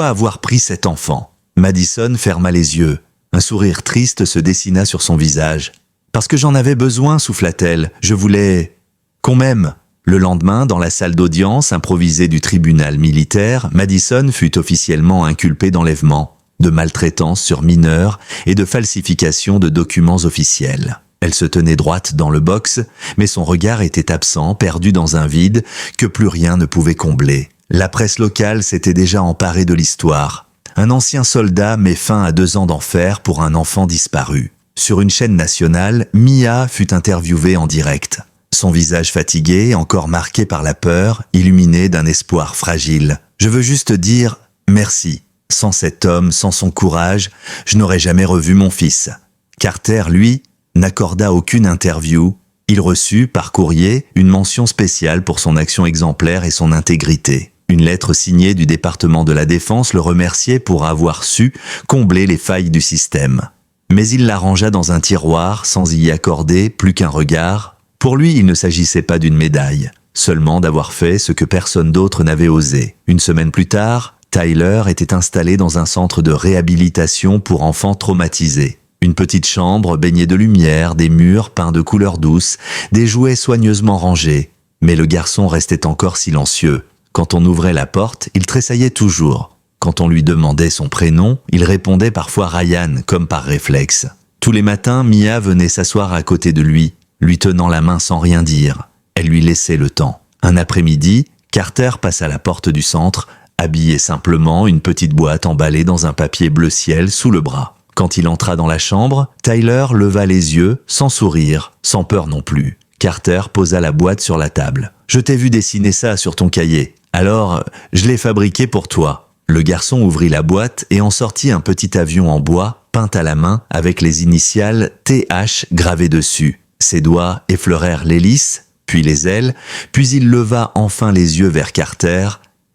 avoir pris cet enfant ?» Madison ferma les yeux. Un sourire triste se dessina sur son visage. « Parce que j'en avais besoin, souffla-t-elle. Je voulais... qu'on m'aime. » Le lendemain, dans la salle d'audience improvisée du tribunal militaire, Madison fut officiellement inculpée d'enlèvement, de maltraitance sur mineurs et de falsification de documents officiels. Elle se tenait droite dans le box, mais son regard était absent, perdu dans un vide que plus rien ne pouvait combler. La presse locale s'était déjà emparée de l'histoire. Un ancien soldat met fin à 2 ans d'enfer pour un enfant disparu. Sur une chaîne nationale, Mia fut interviewée en direct. Son visage fatigué, encore marqué par la peur, illuminé d'un espoir fragile. « Je veux juste dire merci. Sans cet homme, sans son courage, je n'aurais jamais revu mon fils. » Carter, lui, n'accorda aucune interview. Il reçut, par courrier, une mention spéciale pour son action exemplaire et son intégrité. Une lettre signée du département de la Défense le remerciait pour avoir su combler les failles du système. Mais il la rangea dans un tiroir sans y accorder plus qu'un regard. Pour lui, il ne s'agissait pas d'une médaille, seulement d'avoir fait ce que personne d'autre n'avait osé. Une semaine plus tard, Tyler était installé dans un centre de réhabilitation pour enfants traumatisés. Une petite chambre baignée de lumière, des murs peints de couleurs douces, des jouets soigneusement rangés. Mais le garçon restait encore silencieux. Quand on ouvrait la porte, il tressaillait toujours. Quand on lui demandait son prénom, il répondait parfois Ryan, comme par réflexe. Tous les matins, Mia venait s'asseoir à côté de lui tenant la main sans rien dire. Elle lui laissait le temps. Un après-midi, Carter passe à la porte du centre, habillé simplement, une petite boîte emballée dans un papier bleu ciel sous le bras. Quand il entra dans la chambre, Tyler leva les yeux, sans sourire, sans peur non plus. Carter posa la boîte sur la table. « Je t'ai vu dessiner ça sur ton cahier. Alors, je l'ai fabriqué pour toi. » Le garçon ouvrit la boîte et en sortit un petit avion en bois, peint à la main, avec les initiales TH gravées dessus. Ses doigts effleurèrent l'hélice, puis les ailes, puis il leva enfin les yeux vers Carter,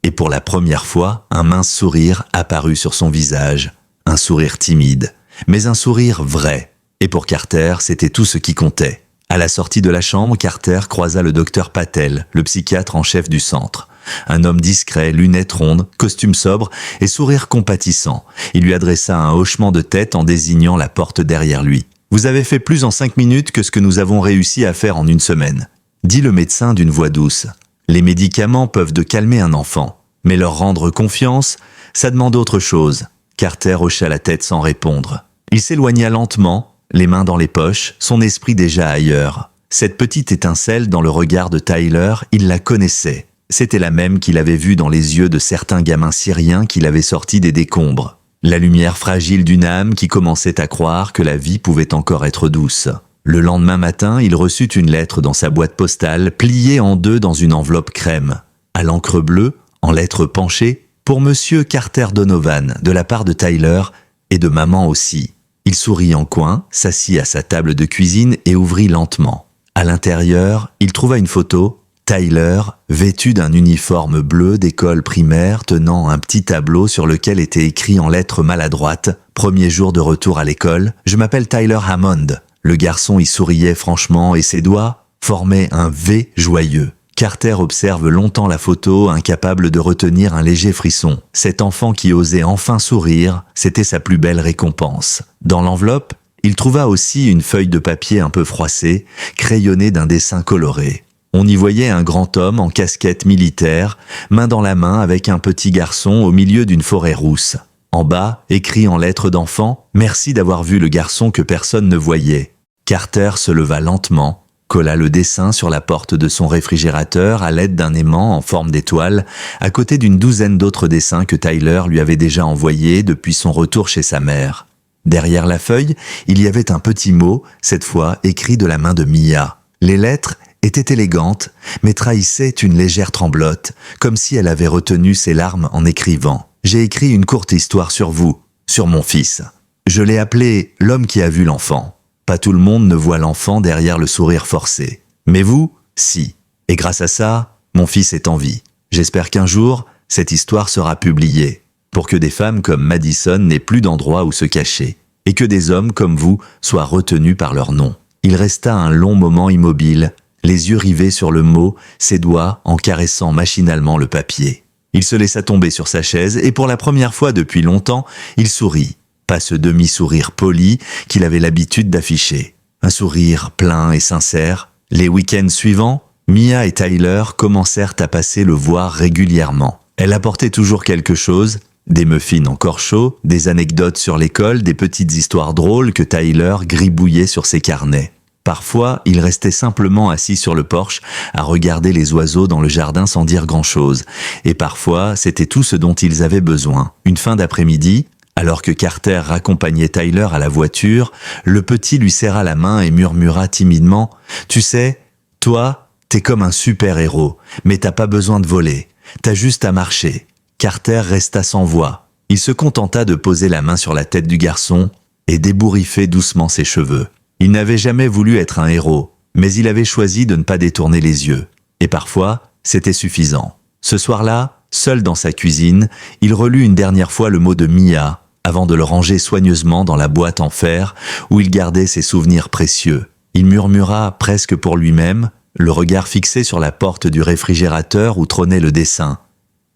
et pour la première fois, un mince sourire apparut sur son visage. Un sourire timide, mais un sourire vrai. Et pour Carter, c'était tout ce qui comptait. À la sortie de la chambre, Carter croisa le docteur Patel, le psychiatre en chef du centre. Un homme discret, lunettes rondes, costume sobre et sourire compatissant. Il lui adressa un hochement de tête en désignant la porte derrière lui. « Vous avez fait plus en 5 minutes que ce que nous avons réussi à faire en 1 semaine. » dit le médecin d'une voix douce. Les médicaments peuvent de calmer un enfant, mais leur rendre confiance, ça demande autre chose. Carter hocha la tête sans répondre. Il s'éloigna lentement, les mains dans les poches, son esprit déjà ailleurs. Cette petite étincelle dans le regard de Tyler, il la connaissait. C'était la même qu'il avait vue dans les yeux de certains gamins syriens qu'il avait sortis des décombres. La lumière fragile d'une âme qui commençait à croire que la vie pouvait encore être douce. Le lendemain matin, il reçut une lettre dans sa boîte postale, pliée en 2 dans une enveloppe crème. À l'encre bleue, en lettres penchées, pour Monsieur Carter Donovan, de la part de Tyler et de maman aussi. Il sourit en coin, s'assit à sa table de cuisine et ouvrit lentement. À l'intérieur, il trouva une photo. Tyler, vêtu d'un uniforme bleu d'école primaire, tenant un petit tableau sur lequel était écrit en lettres maladroites « Premier jour de retour à l'école, je m'appelle Tyler Hammond ». Le garçon y souriait franchement et ses doigts formaient un V joyeux. Carter observe longtemps la photo, incapable de retenir un léger frisson. Cet enfant qui osait enfin sourire, c'était sa plus belle récompense. Dans l'enveloppe, il trouva aussi une feuille de papier un peu froissée, crayonnée d'un dessin coloré. On y voyait un grand homme en casquette militaire, main dans la main avec un petit garçon au milieu d'une forêt rousse. En bas, écrit en lettres d'enfant, « Merci d'avoir vu le garçon que personne ne voyait ». Carter se leva lentement, colla le dessin sur la porte de son réfrigérateur à l'aide d'un aimant en forme d'étoile, à côté d'une douzaine d'autres dessins que Tyler lui avait déjà envoyés depuis son retour chez sa mère. Derrière la feuille, il y avait un petit mot, cette fois écrit de la main de Mia. Les lettres était élégante, mais trahissait une légère tremblote, comme si elle avait retenu ses larmes en écrivant « J'ai écrit une courte histoire sur vous, sur mon fils. Je l'ai appelé l'homme qui a vu l'enfant. Pas tout le monde ne voit l'enfant derrière le sourire forcé. Mais vous, si. Et grâce à ça, mon fils est en vie. J'espère qu'un jour, cette histoire sera publiée, pour que des femmes comme Madison n'aient plus d'endroit où se cacher, et que des hommes comme vous soient retenus par leur nom. » Il resta un long moment immobile, les yeux rivés sur le mot, ses doigts en caressant machinalement le papier. Il se laissa tomber sur sa chaise et pour la première fois depuis longtemps, il sourit. Pas ce demi-sourire poli qu'il avait l'habitude d'afficher. Un sourire plein et sincère. Les week-ends suivants, Mia et Tyler commencèrent à passer le voir régulièrement. Elle apportait toujours quelque chose, des muffins encore chauds, des anecdotes sur l'école, des petites histoires drôles que Tyler gribouillait sur ses carnets. Parfois, il restait simplement assis sur le porche à regarder les oiseaux dans le jardin sans dire grand-chose. Et parfois, c'était tout ce dont ils avaient besoin. Une fin d'après-midi, alors que Carter raccompagnait Tyler à la voiture, le petit lui serra la main et murmura timidement « Tu sais, toi, t'es comme un super-héros, mais t'as pas besoin de voler, t'as juste à marcher. » Carter resta sans voix. Il se contenta de poser la main sur la tête du garçon et d'ébouriffer doucement ses cheveux. Il n'avait jamais voulu être un héros, mais il avait choisi de ne pas détourner les yeux. Et parfois, c'était suffisant. Ce soir-là, seul dans sa cuisine, il relut une dernière fois le mot de Mia, avant de le ranger soigneusement dans la boîte en fer où il gardait ses souvenirs précieux. Il murmura presque pour lui-même, le regard fixé sur la porte du réfrigérateur où trônait le dessin.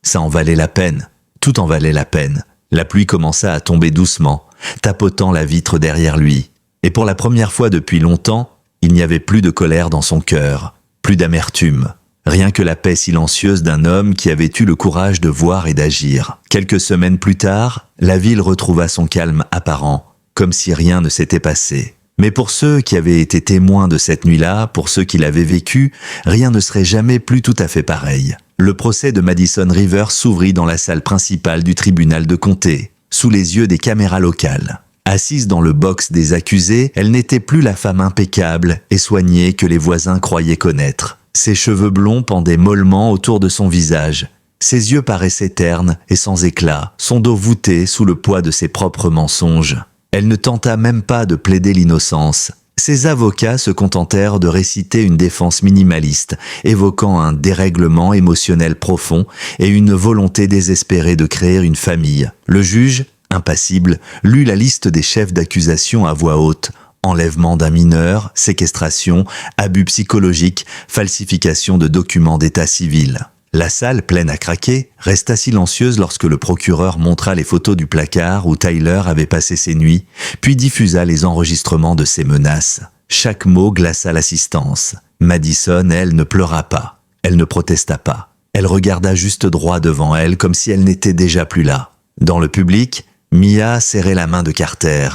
Ça en valait la peine, tout en valait la peine. La pluie commença à tomber doucement, tapotant la vitre derrière lui. Et pour la première fois depuis longtemps, il n'y avait plus de colère dans son cœur, plus d'amertume. Rien que la paix silencieuse d'un homme qui avait eu le courage de voir et d'agir. Quelques semaines plus tard, la ville retrouva son calme apparent, comme si rien ne s'était passé. Mais pour ceux qui avaient été témoins de cette nuit-là, pour ceux qui l'avaient vécu, rien ne serait jamais plus tout à fait pareil. Le procès de Madison Rivers s'ouvrit dans la salle principale du tribunal de comté, sous les yeux des caméras locales. Assise dans le box des accusés, elle n'était plus la femme impeccable et soignée que les voisins croyaient connaître. Ses cheveux blonds pendaient mollement autour de son visage. Ses yeux paraissaient ternes et sans éclat, son dos voûté sous le poids de ses propres mensonges. Elle ne tenta même pas de plaider l'innocence. Ses avocats se contentèrent de réciter une défense minimaliste, évoquant un dérèglement émotionnel profond et une volonté désespérée de créer une famille. Le juge, impassible, lut la liste des chefs d'accusation à voix haute. Enlèvement d'un mineur, séquestration, abus psychologique, falsification de documents d'état civil. La salle, pleine à craquer, resta silencieuse lorsque le procureur montra les photos du placard où Tyler avait passé ses nuits, puis diffusa les enregistrements de ses menaces. Chaque mot glaça l'assistance. Madison, elle, ne pleura pas. Elle ne protesta pas. Elle regarda juste droit devant elle comme si elle n'était déjà plus là. Dans le public, Mia serrait la main de Carter.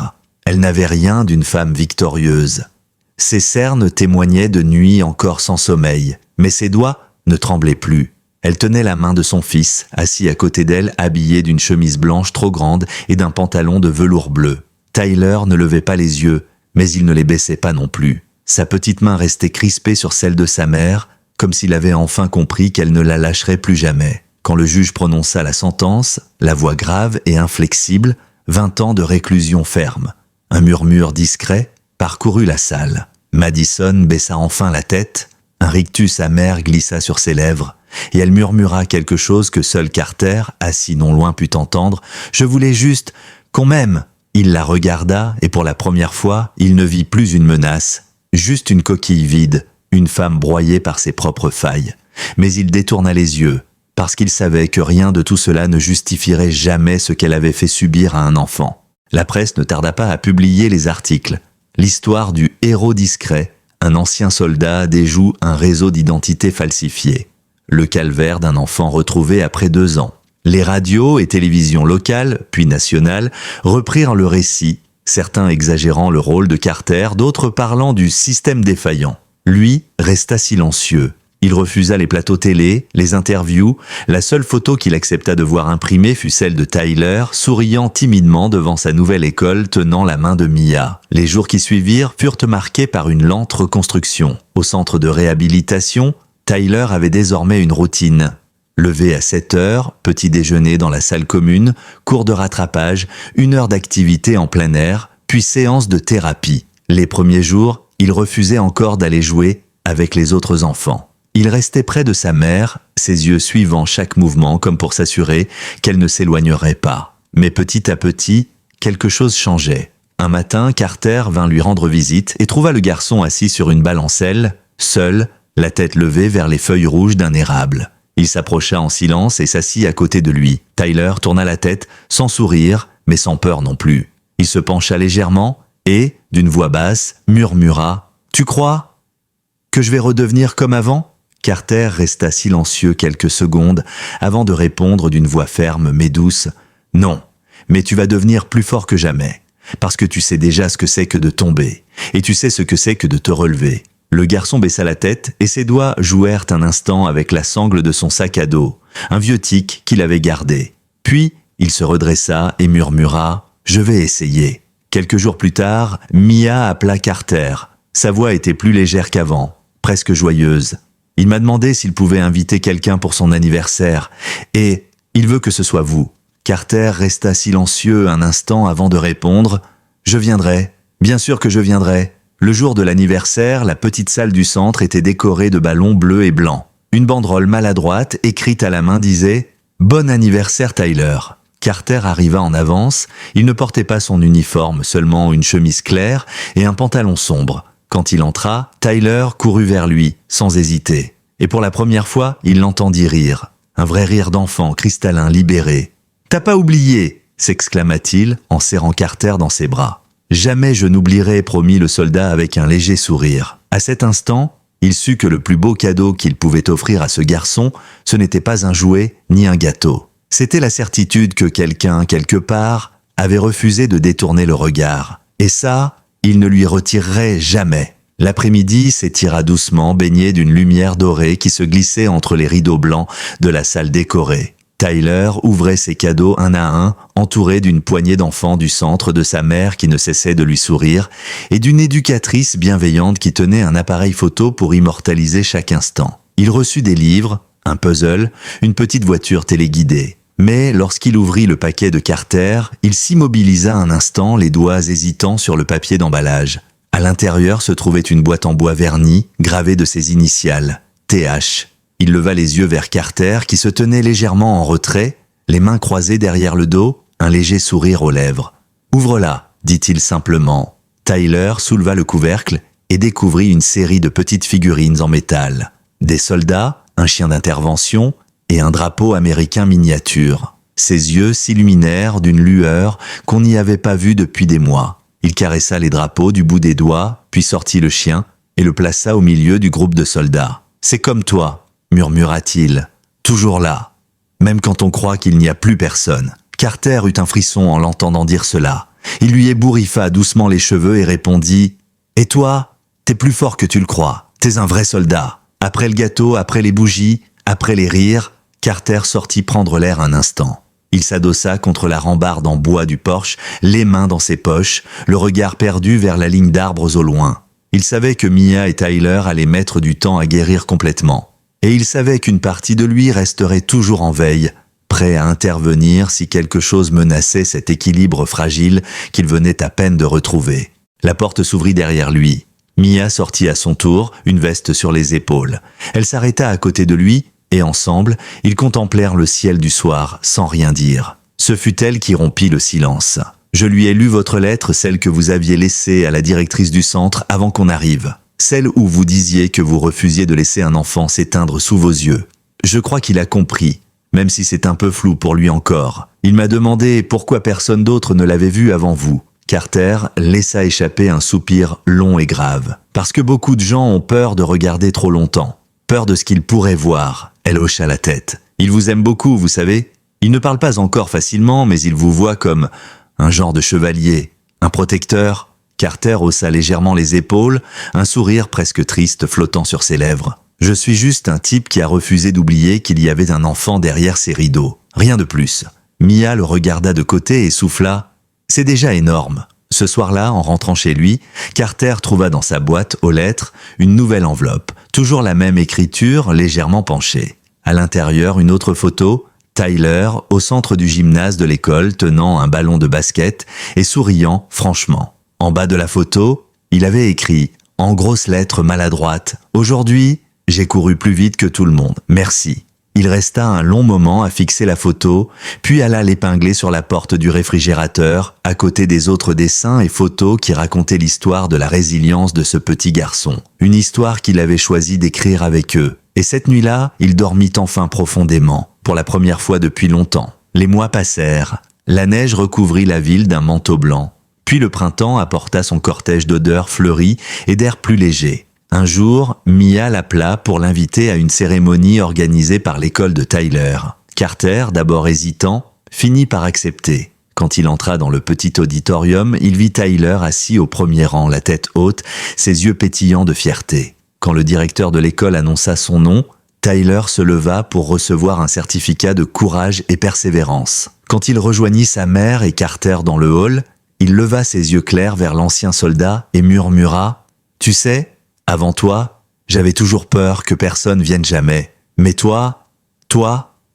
Elle n'avait rien d'une femme victorieuse. Ses cernes témoignaient de nuits encore sans sommeil, mais ses doigts ne tremblaient plus. Elle tenait la main de son fils, assis à côté d'elle, habillé d'une chemise blanche trop grande et d'un pantalon de velours bleu. Tyler ne levait pas les yeux, mais il ne les baissait pas non plus. Sa petite main restait crispée sur celle de sa mère, comme s'il avait enfin compris qu'elle ne la lâcherait plus jamais. Quand le juge prononça la sentence, la voix grave et inflexible, 20 ans de réclusion ferme. Un murmure discret parcourut la salle. Madison baissa enfin la tête, un rictus amer glissa sur ses lèvres, et elle murmura quelque chose que seul Carter, assis non loin, put entendre. « Je voulais juste qu'on m'aime !» Il la regarda, et pour la première fois, il ne vit plus une menace, juste une coquille vide, une femme broyée par ses propres failles. Mais il détourna les yeux, parce qu'il savait que rien de tout cela ne justifierait jamais ce qu'elle avait fait subir à un enfant. La presse ne tarda pas à publier les articles. L'histoire du héros discret, un ancien soldat déjoue un réseau d'identité falsifié. Le calvaire d'un enfant retrouvé après 2 ans. Les radios et télévisions locales, puis nationales, reprirent le récit, certains exagérant le rôle de Carter, d'autres parlant du système défaillant. Lui resta silencieux. Il refusa les plateaux télé, les interviews. La seule photo qu'il accepta de voir imprimée fut celle de Tyler, souriant timidement devant sa nouvelle école, tenant la main de Mia. Les jours qui suivirent furent marqués par une lente reconstruction. Au centre de réhabilitation, Tyler avait désormais une routine. Levé à 7 heures, petit déjeuner dans la salle commune, cours de rattrapage, 1 heure d'activité en plein air, puis séance de thérapie. Les premiers jours, il refusait encore d'aller jouer avec les autres enfants. Il restait près de sa mère, ses yeux suivant chaque mouvement comme pour s'assurer qu'elle ne s'éloignerait pas. Mais petit à petit, quelque chose changeait. Un matin, Carter vint lui rendre visite et trouva le garçon assis sur une balancelle, seul, la tête levée vers les feuilles rouges d'un érable. Il s'approcha en silence et s'assit à côté de lui. Tyler tourna la tête, sans sourire, mais sans peur non plus. Il se pencha légèrement et, d'une voix basse, murmura « Tu crois que je vais redevenir comme avant ?» Carter resta silencieux quelques secondes avant de répondre d'une voix ferme mais douce « Non, mais tu vas devenir plus fort que jamais, parce que tu sais déjà ce que c'est que de tomber, et tu sais ce que c'est que de te relever. » Le garçon baissa la tête et ses doigts jouèrent un instant avec la sangle de son sac à dos, un vieux tic qu'il avait gardé. Puis, il se redressa et murmura « Je vais essayer ». Quelques jours plus tard, Mia appela Carter. Sa voix était plus légère qu'avant, presque joyeuse. Il m'a demandé s'il pouvait inviter quelqu'un pour son anniversaire, et il veut que ce soit vous. Carter resta silencieux un instant avant de répondre « Je viendrai, bien sûr que je viendrai ». Le jour de l'anniversaire, la petite salle du centre était décorée de ballons bleus et blancs. Une banderole maladroite, écrite à la main, disait « Bon anniversaire Tyler ». Carter arriva en avance, il ne portait pas son uniforme, seulement une chemise claire et un pantalon sombre. Quand il entra, Tyler courut vers lui, sans hésiter. Et pour la première fois, il l'entendit rire. Un vrai rire d'enfant, cristallin, libéré. « T'as pas oublié !» s'exclama-t-il en serrant Carter dans ses bras. « Jamais je n'oublierai », promit le soldat avec un léger sourire. À cet instant, il sut que le plus beau cadeau qu'il pouvait offrir à ce garçon, ce n'était pas un jouet ni un gâteau. C'était la certitude que quelqu'un, quelque part, avait refusé de détourner le regard. Et ça, il ne lui retirerait jamais. L'après-midi s'étira doucement, baigné d'une lumière dorée qui se glissait entre les rideaux blancs de la salle décorée. Tyler ouvrait ses cadeaux un à un, entouré d'une poignée d'enfants du centre, de sa mère qui ne cessait de lui sourire, et d'une éducatrice bienveillante qui tenait un appareil photo pour immortaliser chaque instant. Il reçut des livres, un puzzle, une petite voiture téléguidée. Mais lorsqu'il ouvrit le paquet de Carter, il s'immobilisa un instant, les doigts hésitants sur le papier d'emballage. À l'intérieur se trouvait une boîte en bois verni, gravée de ses initiales, TH. Il leva les yeux vers Carter, qui se tenait légèrement en retrait, les mains croisées derrière le dos, un léger sourire aux lèvres. « Ouvre-la », dit-il simplement. Tyler souleva le couvercle et découvrit une série de petites figurines en métal. Des soldats, un chien d'intervention et un drapeau américain miniature. Ses yeux s'illuminèrent d'une lueur qu'on n'y avait pas vue depuis des mois. Il caressa les drapeaux du bout des doigts, puis sortit le chien et le plaça au milieu du groupe de soldats. « C'est comme toi », murmura-t-il, « toujours là, même quand on croit qu'il n'y a plus personne. » Carter eut un frisson en l'entendant dire cela. Il lui ébouriffa doucement les cheveux et répondit « Et toi, t'es plus fort que tu le crois, t'es un vrai soldat. » Après le gâteau, après les bougies, après les rires, Carter sortit prendre l'air un instant. Il s'adossa contre la rambarde en bois du porche, les mains dans ses poches, le regard perdu vers la ligne d'arbres au loin. Il savait que Mia et Tyler allaient mettre du temps à guérir complètement. Et il savait qu'une partie de lui resterait toujours en veille, prêt à intervenir si quelque chose menaçait cet équilibre fragile qu'il venait à peine de retrouver. La porte s'ouvrit derrière lui. Mia sortit à son tour, une veste sur les épaules. Elle s'arrêta à côté de lui, et ensemble, ils contemplèrent le ciel du soir, sans rien dire. Ce fut elle qui rompit le silence. « Je lui ai lu votre lettre, celle que vous aviez laissée à la directrice du centre avant qu'on arrive. Celle où vous disiez que vous refusiez de laisser un enfant s'éteindre sous vos yeux. Je crois qu'il a compris, même si c'est un peu flou pour lui encore. Il m'a demandé pourquoi personne d'autre ne l'avait vu avant vous. » Carter laissa échapper un soupir long et grave. « Parce que beaucoup de gens ont peur de regarder trop longtemps. Peur de ce qu'ils pourraient voir. » Elle hocha la tête. « Il vous aime beaucoup, vous savez. Il ne parle pas encore facilement, mais il vous voit comme un genre de chevalier, un protecteur. » Carter haussa légèrement les épaules, un sourire presque triste flottant sur ses lèvres. « Je suis juste un type qui a refusé d'oublier qu'il y avait un enfant derrière ses rideaux. Rien de plus. Mia le regarda de côté et souffla. C'est déjà énorme. Ce soir-là, en rentrant chez lui, Carter trouva dans sa boîte aux lettres une nouvelle enveloppe. Toujours la même écriture, légèrement penchée. À l'intérieur, une autre photo, Tyler, au centre du gymnase de l'école, tenant un ballon de basket et souriant franchement. En bas de la photo, il avait écrit, en grosses lettres maladroites, « Aujourd'hui, j'ai couru plus vite que tout le monde. Merci. » Il resta un long moment à fixer la photo, puis alla l'épingler sur la porte du réfrigérateur, à côté des autres dessins et photos qui racontaient l'histoire de la résilience de ce petit garçon. Une histoire qu'il avait choisi d'écrire avec eux. Et cette nuit-là, il dormit enfin profondément, pour la première fois depuis longtemps. Les mois passèrent. La neige recouvrit la ville d'un manteau blanc. Puis le printemps apporta son cortège d'odeurs fleuries et d'air plus léger. Un jour, Mia l'appela pour l'inviter à une cérémonie organisée par l'école de Tyler. Carter, d'abord hésitant, finit par accepter. Quand il entra dans le petit auditorium, il vit Tyler assis au premier rang, la tête haute, ses yeux pétillants de fierté. Quand le directeur de l'école annonça son nom, Tyler se leva pour recevoir un certificat de courage et persévérance. Quand il rejoignit sa mère et Carter dans le hall, il leva ses yeux clairs vers l'ancien soldat et murmura « Tu sais, avant toi, j'avais toujours peur que personne vienne jamais. Mais toi,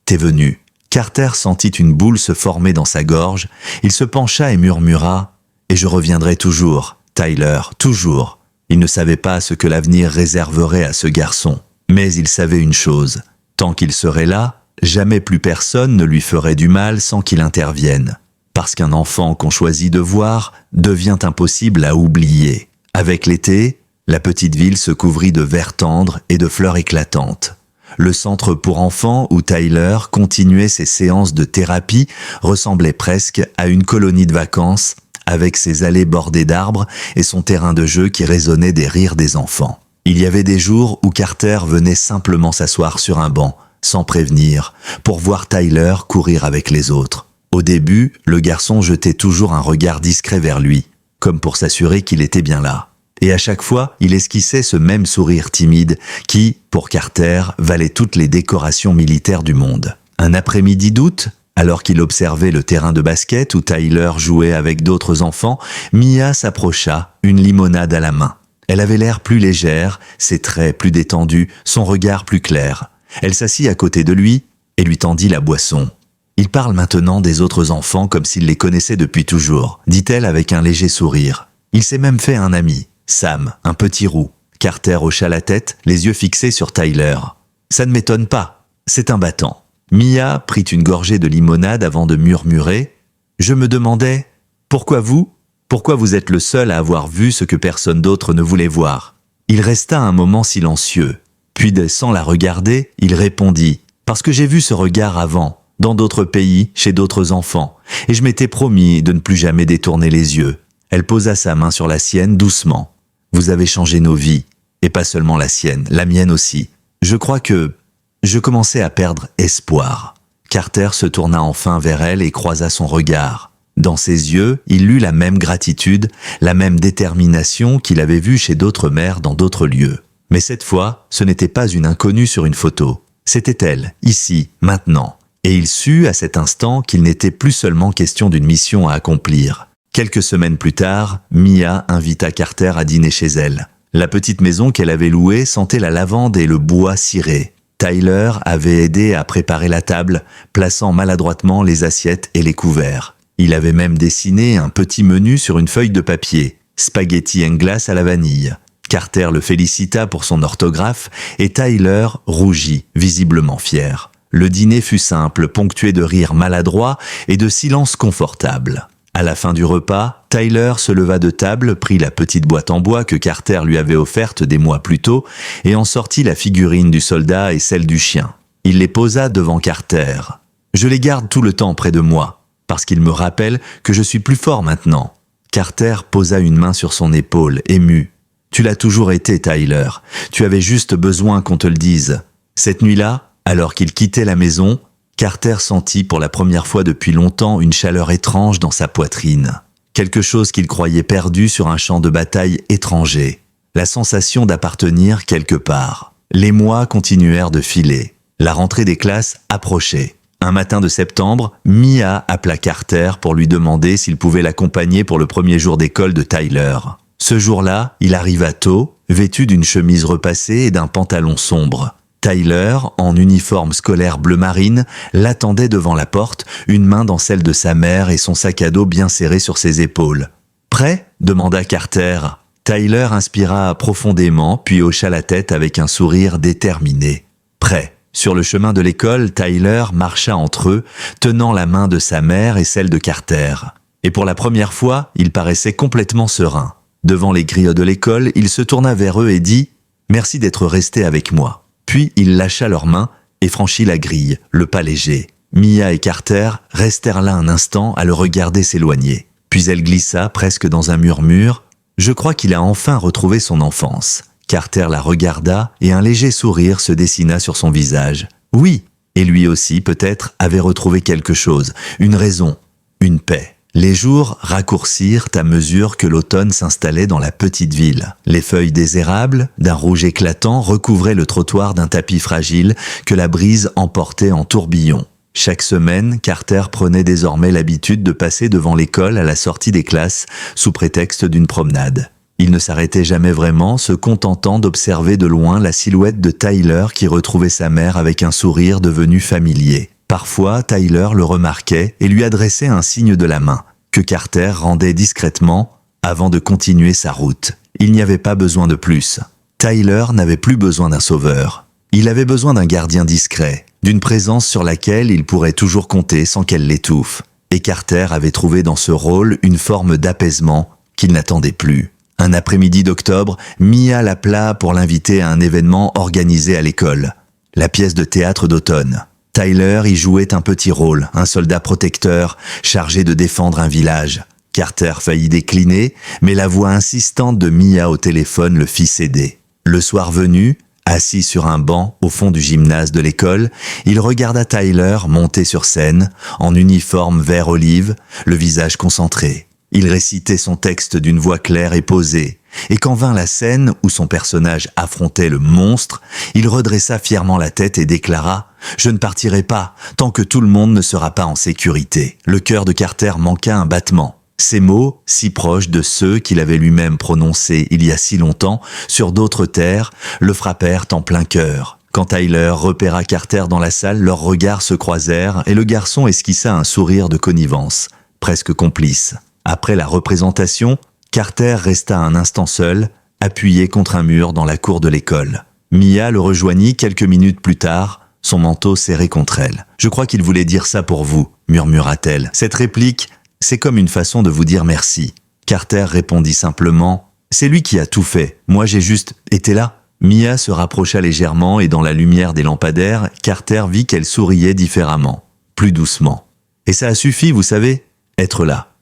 t'es venu. » Carter sentit une boule se former dans sa gorge. Il se pencha et murmura « Et je reviendrai toujours, Tyler, toujours. » Il ne savait pas ce que l'avenir réserverait à ce garçon. Mais il savait une chose. Tant qu'il serait là, jamais plus personne ne lui ferait du mal sans qu'il intervienne. Parce qu'un enfant qu'on choisit de voir devient impossible à oublier. Avec l'été, la petite ville se couvrit de vert tendre et de fleurs éclatantes. Le centre pour enfants où Tyler continuait ses séances de thérapie ressemblait presque à une colonie de vacances avec ses allées bordées d'arbres et son terrain de jeu qui résonnait des rires des enfants. Il y avait des jours où Carter venait simplement s'asseoir sur un banc, sans prévenir, pour voir Tyler courir avec les autres. Au début, le garçon jetait toujours un regard discret vers lui, comme pour s'assurer qu'il était bien là. Et à chaque fois, il esquissait ce même sourire timide qui, pour Carter, valait toutes les décorations militaires du monde. Un après-midi d'août, alors qu'il observait le terrain de basket où Tyler jouait avec d'autres enfants, Mia s'approcha, une limonade à la main. Elle avait l'air plus légère, ses traits plus détendus, son regard plus clair. Elle s'assit à côté de lui et lui tendit la boisson. « Il parle maintenant des autres enfants comme s'il les connaissait depuis toujours », dit-elle avec un léger sourire. « Il s'est même fait un ami. Sam, un petit roux. » Carter hocha la tête, les yeux fixés sur Tyler. « Ça ne m'étonne pas, c'est un battant. » Mia prit une gorgée de limonade avant de murmurer. « Je me demandais, pourquoi vous êtes le seul à avoir vu ce que personne d'autre ne voulait voir ?» Il resta un moment silencieux. Puis, sans la regarder, il répondit « Parce que j'ai vu ce regard avant, dans d'autres pays, chez d'autres enfants, et je m'étais promis de ne plus jamais détourner les yeux. » Elle posa sa main sur la sienne doucement. « Vous avez changé nos vies, et pas seulement la sienne, la mienne aussi. Je crois que je commençais à perdre espoir. » Carter se tourna enfin vers elle et croisa son regard. Dans ses yeux, il lut la même gratitude, la même détermination qu'il avait vue chez d'autres mères dans d'autres lieux. Mais cette fois, ce n'était pas une inconnue sur une photo. C'était elle, ici, maintenant. Et il sut à cet instant qu'il n'était plus seulement question d'une mission à accomplir. Quelques semaines plus tard, Mia invita Carter à dîner chez elle. La petite maison qu'elle avait louée sentait la lavande et le bois ciré. Tyler avait aidé à préparer la table, plaçant maladroitement les assiettes et les couverts. Il avait même dessiné un petit menu sur une feuille de papier, spaghetti en glace à la vanille. Carter le félicita pour son orthographe et Tyler rougit, visiblement fier. Le dîner fut simple, ponctué de rires maladroits et de silences confortables. À la fin du repas, Tyler se leva de table, prit la petite boîte en bois que Carter lui avait offerte des mois plus tôt et en sortit la figurine du soldat et celle du chien. Il les posa devant Carter. « Je les garde tout le temps près de moi, parce qu'ils me rappellent que je suis plus fort maintenant. » Carter posa une main sur son épaule, ému. « Tu l'as toujours été, Tyler. Tu avais juste besoin qu'on te le dise. » Cette nuit-là, alors qu'il quittait la maison, Carter sentit pour la première fois depuis longtemps une chaleur étrange dans sa poitrine. Quelque chose qu'il croyait perdu sur un champ de bataille étranger. La sensation d'appartenir quelque part. Les mois continuèrent de filer. La rentrée des classes approchait. Un matin de septembre, Mia appela Carter pour lui demander s'il pouvait l'accompagner pour le premier jour d'école de Tyler. Ce jour-là, il arriva tôt, vêtu d'une chemise repassée et d'un pantalon sombre. Tyler, en uniforme scolaire bleu marine, l'attendait devant la porte, une main dans celle de sa mère et son sac à dos bien serré sur ses épaules. « Prêt ?» demanda Carter. Tyler inspira profondément, puis hocha la tête avec un sourire déterminé. « Prêt ?» Sur le chemin de l'école, Tyler marcha entre eux, tenant la main de sa mère et celle de Carter. Et pour la première fois, il paraissait complètement serein. Devant les grilles de l'école, il se tourna vers eux et dit « Merci d'être restés avec moi ». Puis il lâcha leurs mains et franchit la grille, le pas léger. Mia et Carter restèrent là un instant à le regarder s'éloigner. Puis elle glissa presque dans un murmure « Je crois qu'il a enfin retrouvé son enfance ». Carter la regarda et un léger sourire se dessina sur son visage. Oui, et lui aussi peut-être avait retrouvé quelque chose, une raison, une paix. Les jours raccourcirent à mesure que l'automne s'installait dans la petite ville. Les feuilles des érables, d'un rouge éclatant, recouvraient le trottoir d'un tapis fragile que la brise emportait en tourbillon. Chaque semaine, Carter prenait désormais l'habitude de passer devant l'école à la sortie des classes sous prétexte d'une promenade. Il ne s'arrêtait jamais vraiment, se contentant d'observer de loin la silhouette de Tyler qui retrouvait sa mère avec un sourire devenu familier. Parfois, Tyler le remarquait et lui adressait un signe de la main, que Carter rendait discrètement avant de continuer sa route. Il n'y avait pas besoin de plus. Tyler n'avait plus besoin d'un sauveur. Il avait besoin d'un gardien discret, d'une présence sur laquelle il pourrait toujours compter sans qu'elle l'étouffe. Et Carter avait trouvé dans ce rôle une forme d'apaisement qu'il n'attendait plus. Un après-midi d'octobre, Mia l'appela pour l'inviter à un événement organisé à l'école, la pièce de théâtre d'automne. Tyler y jouait un petit rôle, un soldat protecteur chargé de défendre un village. Carter faillit décliner, mais la voix insistante de Mia au téléphone le fit céder. Le soir venu, assis sur un banc au fond du gymnase de l'école, il regarda Tyler monter sur scène, en uniforme vert olive, le visage concentré. Il récitait son texte d'une voix claire et posée, et quand vint la scène où son personnage affrontait le monstre, il redressa fièrement la tête et déclara « Je ne partirai pas, tant que tout le monde ne sera pas en sécurité ». Le cœur de Carter manqua un battement. Ces mots, si proches de ceux qu'il avait lui-même prononcés il y a si longtemps, sur d'autres terres, le frappèrent en plein cœur. Quand Tyler repéra Carter dans la salle, leurs regards se croisèrent et le garçon esquissa un sourire de connivence, presque complice. Après la représentation, Carter resta un instant seul, appuyé contre un mur dans la cour de l'école. Mia le rejoignit quelques minutes plus tard, son manteau serré contre elle. « Je crois qu'il voulait dire ça pour vous », murmura-t-elle. « Cette réplique, c'est comme une façon de vous dire merci. » Carter répondit simplement « C'est lui qui a tout fait, moi j'ai juste été là. » Mia se rapprocha légèrement et dans la lumière des lampadaires, Carter vit qu'elle souriait différemment, plus doucement. « Et ça a suffi, vous savez, être là.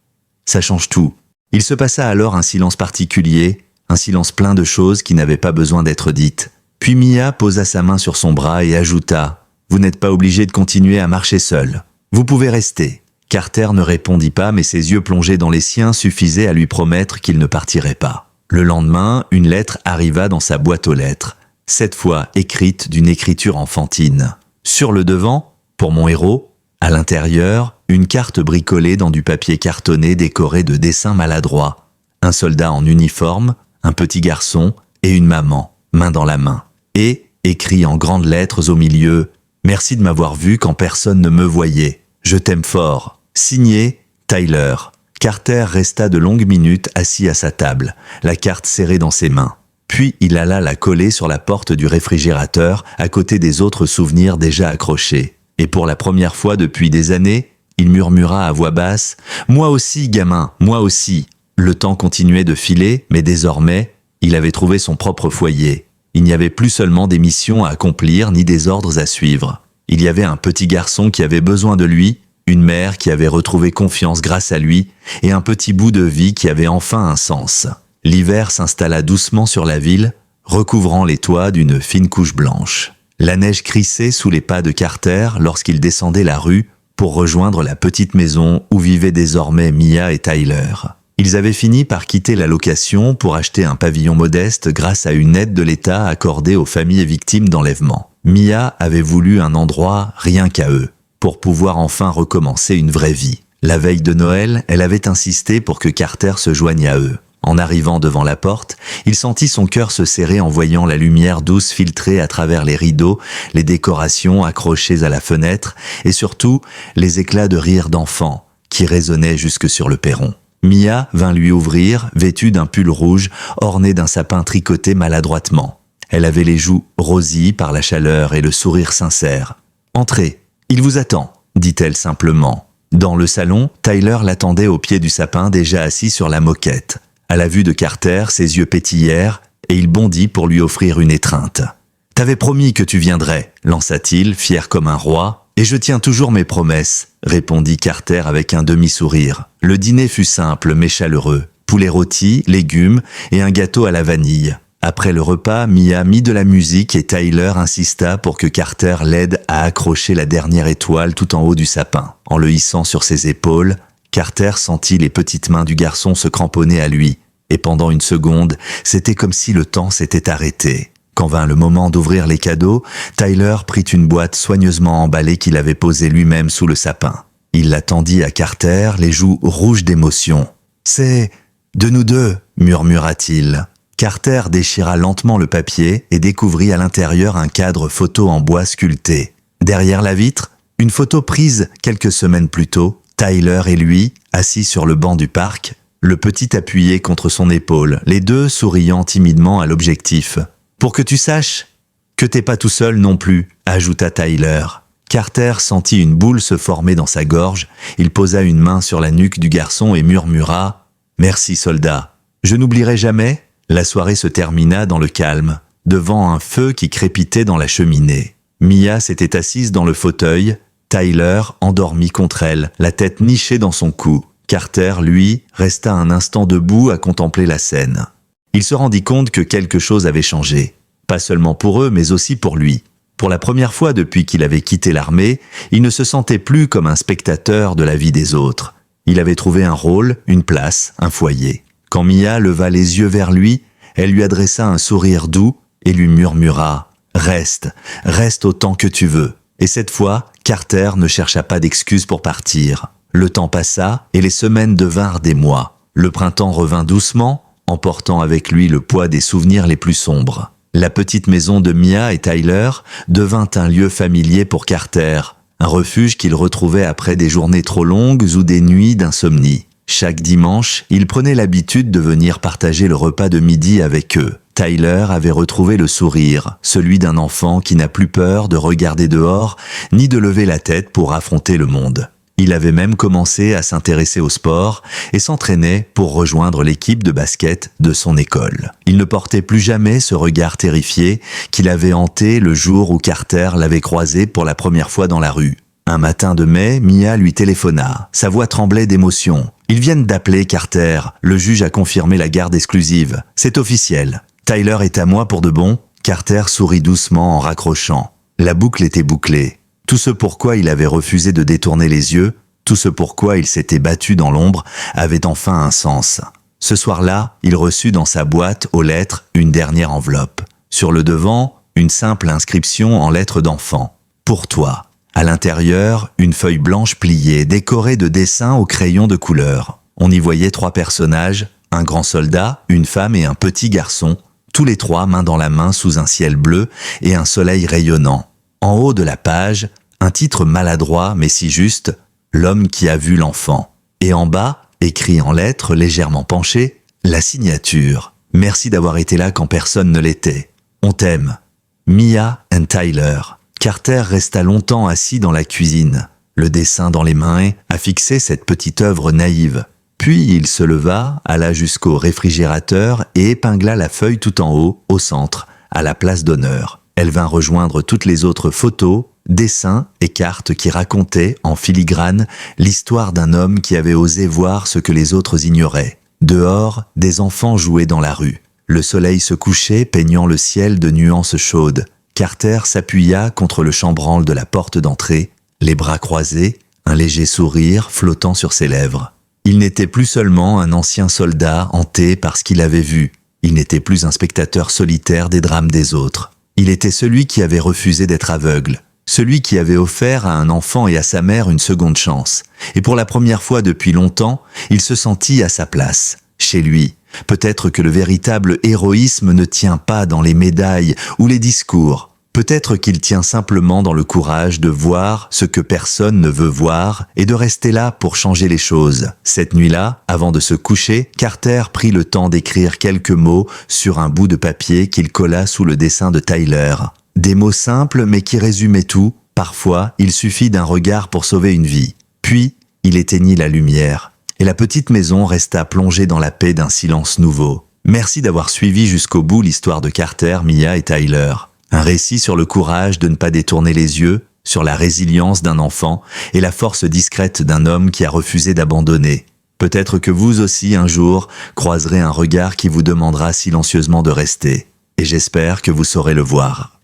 Ça change tout. » Il se passa alors un silence particulier, un silence plein de choses qui n'avaient pas besoin d'être dites. Puis Mia posa sa main sur son bras et ajouta « Vous n'êtes pas obligé de continuer à marcher seul. Vous pouvez rester. » Carter ne répondit pas, mais ses yeux plongés dans les siens suffisaient à lui promettre qu'il ne partirait pas. Le lendemain, une lettre arriva dans sa boîte aux lettres, cette fois écrite d'une écriture enfantine. Sur le devant, pour mon héros, à l'intérieur, une carte bricolée dans du papier cartonné décoré de dessins maladroits. Un soldat en uniforme, un petit garçon et une maman, main dans la main. Et, écrit en grandes lettres au milieu, « Merci de m'avoir vu quand personne ne me voyait. Je t'aime fort. » Signé, Tyler. Carter resta de longues minutes assis à sa table, la carte serrée dans ses mains. Puis il alla la coller sur la porte du réfrigérateur à côté des autres souvenirs déjà accrochés. Et pour la première fois depuis des années, il murmura à voix basse « Moi aussi, gamin, moi aussi !» Le temps continuait de filer, mais désormais, il avait trouvé son propre foyer. Il n'y avait plus seulement des missions à accomplir ni des ordres à suivre. Il y avait un petit garçon qui avait besoin de lui, une mère qui avait retrouvé confiance grâce à lui, et un petit bout de vie qui avait enfin un sens. L'hiver s'installa doucement sur la ville, recouvrant les toits d'une fine couche blanche. La neige crissait sous les pas de Carter lorsqu'il descendait la rue pour rejoindre la petite maison où vivaient désormais Mia et Tyler. Ils avaient fini par quitter la location pour acheter un pavillon modeste grâce à une aide de l'État accordée aux familles victimes d'enlèvement. Mia avait voulu un endroit rien qu'à eux, pour pouvoir enfin recommencer une vraie vie. La veille de Noël, elle avait insisté pour que Carter se joigne à eux. En arrivant devant la porte, il sentit son cœur se serrer en voyant la lumière douce filtrer à travers les rideaux, les décorations accrochées à la fenêtre et surtout les éclats de rire d'enfants qui résonnaient jusque sur le perron. Mia vint lui ouvrir, vêtue d'un pull rouge orné d'un sapin tricoté maladroitement. Elle avait les joues rosies par la chaleur et le sourire sincère. « Entrez, il vous attend », dit-elle simplement. Dans le salon, Tyler l'attendait au pied du sapin déjà assis sur la moquette. À la vue de Carter, ses yeux pétillèrent et il bondit pour lui offrir une étreinte. « T'avais promis que tu viendrais », lança-t-il, fier comme un roi. « Et je tiens toujours mes promesses », répondit Carter avec un demi-sourire. Le dîner fut simple mais chaleureux. Poulet rôti, légumes et un gâteau à la vanille. Après le repas, Mia mit de la musique et Tyler insista pour que Carter l'aide à accrocher la dernière étoile tout en haut du sapin. En le hissant sur ses épaules, Carter sentit les petites mains du garçon se cramponner à lui, et pendant une seconde, c'était comme si le temps s'était arrêté. Quand vint le moment d'ouvrir les cadeaux, Tyler prit une boîte soigneusement emballée qu'il avait posée lui-même sous le sapin. Il la tendit à Carter, les joues rouges d'émotion. « C'est de nous deux », murmura-t-il. Carter déchira lentement le papier et découvrit à l'intérieur un cadre photo en bois sculpté. Derrière la vitre, une photo prise quelques semaines plus tôt, Tyler et lui, assis sur le banc du parc, le petit appuyé contre son épaule, les deux souriant timidement à l'objectif. « Pour que tu saches que t'es pas tout seul non plus », ajouta Tyler. Carter sentit une boule se former dans sa gorge, il posa une main sur la nuque du garçon et murmura « Merci soldat, je n'oublierai jamais ». La soirée se termina dans le calme, devant un feu qui crépitait dans la cheminée. Mia s'était assise dans le fauteuil, Tyler endormi contre elle, la tête nichée dans son cou. Carter, lui, resta un instant debout à contempler la scène. Il se rendit compte que quelque chose avait changé. Pas seulement pour eux, mais aussi pour lui. Pour la première fois depuis qu'il avait quitté l'armée, il ne se sentait plus comme un spectateur de la vie des autres. Il avait trouvé un rôle, une place, un foyer. Quand Mia leva les yeux vers lui, elle lui adressa un sourire doux et lui murmura « Reste, reste autant que tu veux ». Et cette fois, Carter ne chercha pas d'excuses pour partir. Le temps passa et les semaines devinrent des mois. Le printemps revint doucement, emportant avec lui le poids des souvenirs les plus sombres. La petite maison de Mia et Tyler devint un lieu familier pour Carter, un refuge qu'il retrouvait après des journées trop longues ou des nuits d'insomnie. Chaque dimanche, il prenait l'habitude de venir partager le repas de midi avec eux. Tyler avait retrouvé le sourire, celui d'un enfant qui n'a plus peur de regarder dehors, ni de lever la tête pour affronter le monde. Il avait même commencé à s'intéresser au sport et s'entraînait pour rejoindre l'équipe de basket de son école. Il ne portait plus jamais ce regard terrifié qu'il avait hanté le jour où Carter l'avait croisé pour la première fois dans la rue. Un matin de mai, Mia lui téléphona. Sa voix tremblait d'émotion. « Ils viennent d'appeler Carter. Le juge a confirmé la garde exclusive. C'est officiel. Tyler est à moi pour de bon ?» Carter sourit doucement en raccrochant. La boucle était bouclée. Tout ce pourquoi il avait refusé de détourner les yeux, tout ce pourquoi il s'était battu dans l'ombre, avait enfin un sens. Ce soir-là, il reçut dans sa boîte aux lettres une dernière enveloppe. Sur le devant, une simple inscription en lettres d'enfant. « Pour toi ». À l'intérieur, une feuille blanche pliée, décorée de dessins au crayon de couleur. On y voyait 3 personnages, un grand soldat, une femme et un petit garçon, tous les 3 main dans la main sous un ciel bleu et un soleil rayonnant. En haut de la page, un titre maladroit mais si juste, « L'homme qui a vu l'enfant ». Et en bas, écrit en lettres légèrement penchées, la signature. « Merci d'avoir été là quand personne ne l'était. On t'aime. Mia and Tyler ». Carter resta longtemps assis dans la cuisine, le dessin dans les mains, à fixer cette petite œuvre naïve. Puis il se leva, alla jusqu'au réfrigérateur et épingla la feuille tout en haut, au centre, à la place d'honneur. Elle vint rejoindre toutes les autres photos, dessins et cartes qui racontaient, en filigrane, l'histoire d'un homme qui avait osé voir ce que les autres ignoraient. Dehors, des enfants jouaient dans la rue. Le soleil se couchait, peignant le ciel de nuances chaudes. Carter s'appuya contre le chambranle de la porte d'entrée, les bras croisés, un léger sourire flottant sur ses lèvres. Il n'était plus seulement un ancien soldat hanté par ce qu'il avait vu. Il n'était plus un spectateur solitaire des drames des autres. Il était celui qui avait refusé d'être aveugle. Celui qui avait offert à un enfant et à sa mère une seconde chance. Et pour la première fois depuis longtemps, il se sentit à sa place, chez lui. Peut-être que le véritable héroïsme ne tient pas dans les médailles ou les discours. Peut-être qu'il tient simplement dans le courage de voir ce que personne ne veut voir et de rester là pour changer les choses. Cette nuit-là, avant de se coucher, Carter prit le temps d'écrire quelques mots sur un bout de papier qu'il colla sous le dessin de Tyler. Des mots simples mais qui résumaient tout. Parfois, il suffit d'un regard pour sauver une vie. Puis, il éteignit la lumière. Et la petite maison resta plongée dans la paix d'un silence nouveau. Merci d'avoir suivi jusqu'au bout l'histoire de Carter, Mia et Tyler. Un récit sur le courage de ne pas détourner les yeux, sur la résilience d'un enfant et la force discrète d'un homme qui a refusé d'abandonner. Peut-être que vous aussi, un jour, croiserez un regard qui vous demandera silencieusement de rester. Et j'espère que vous saurez le voir.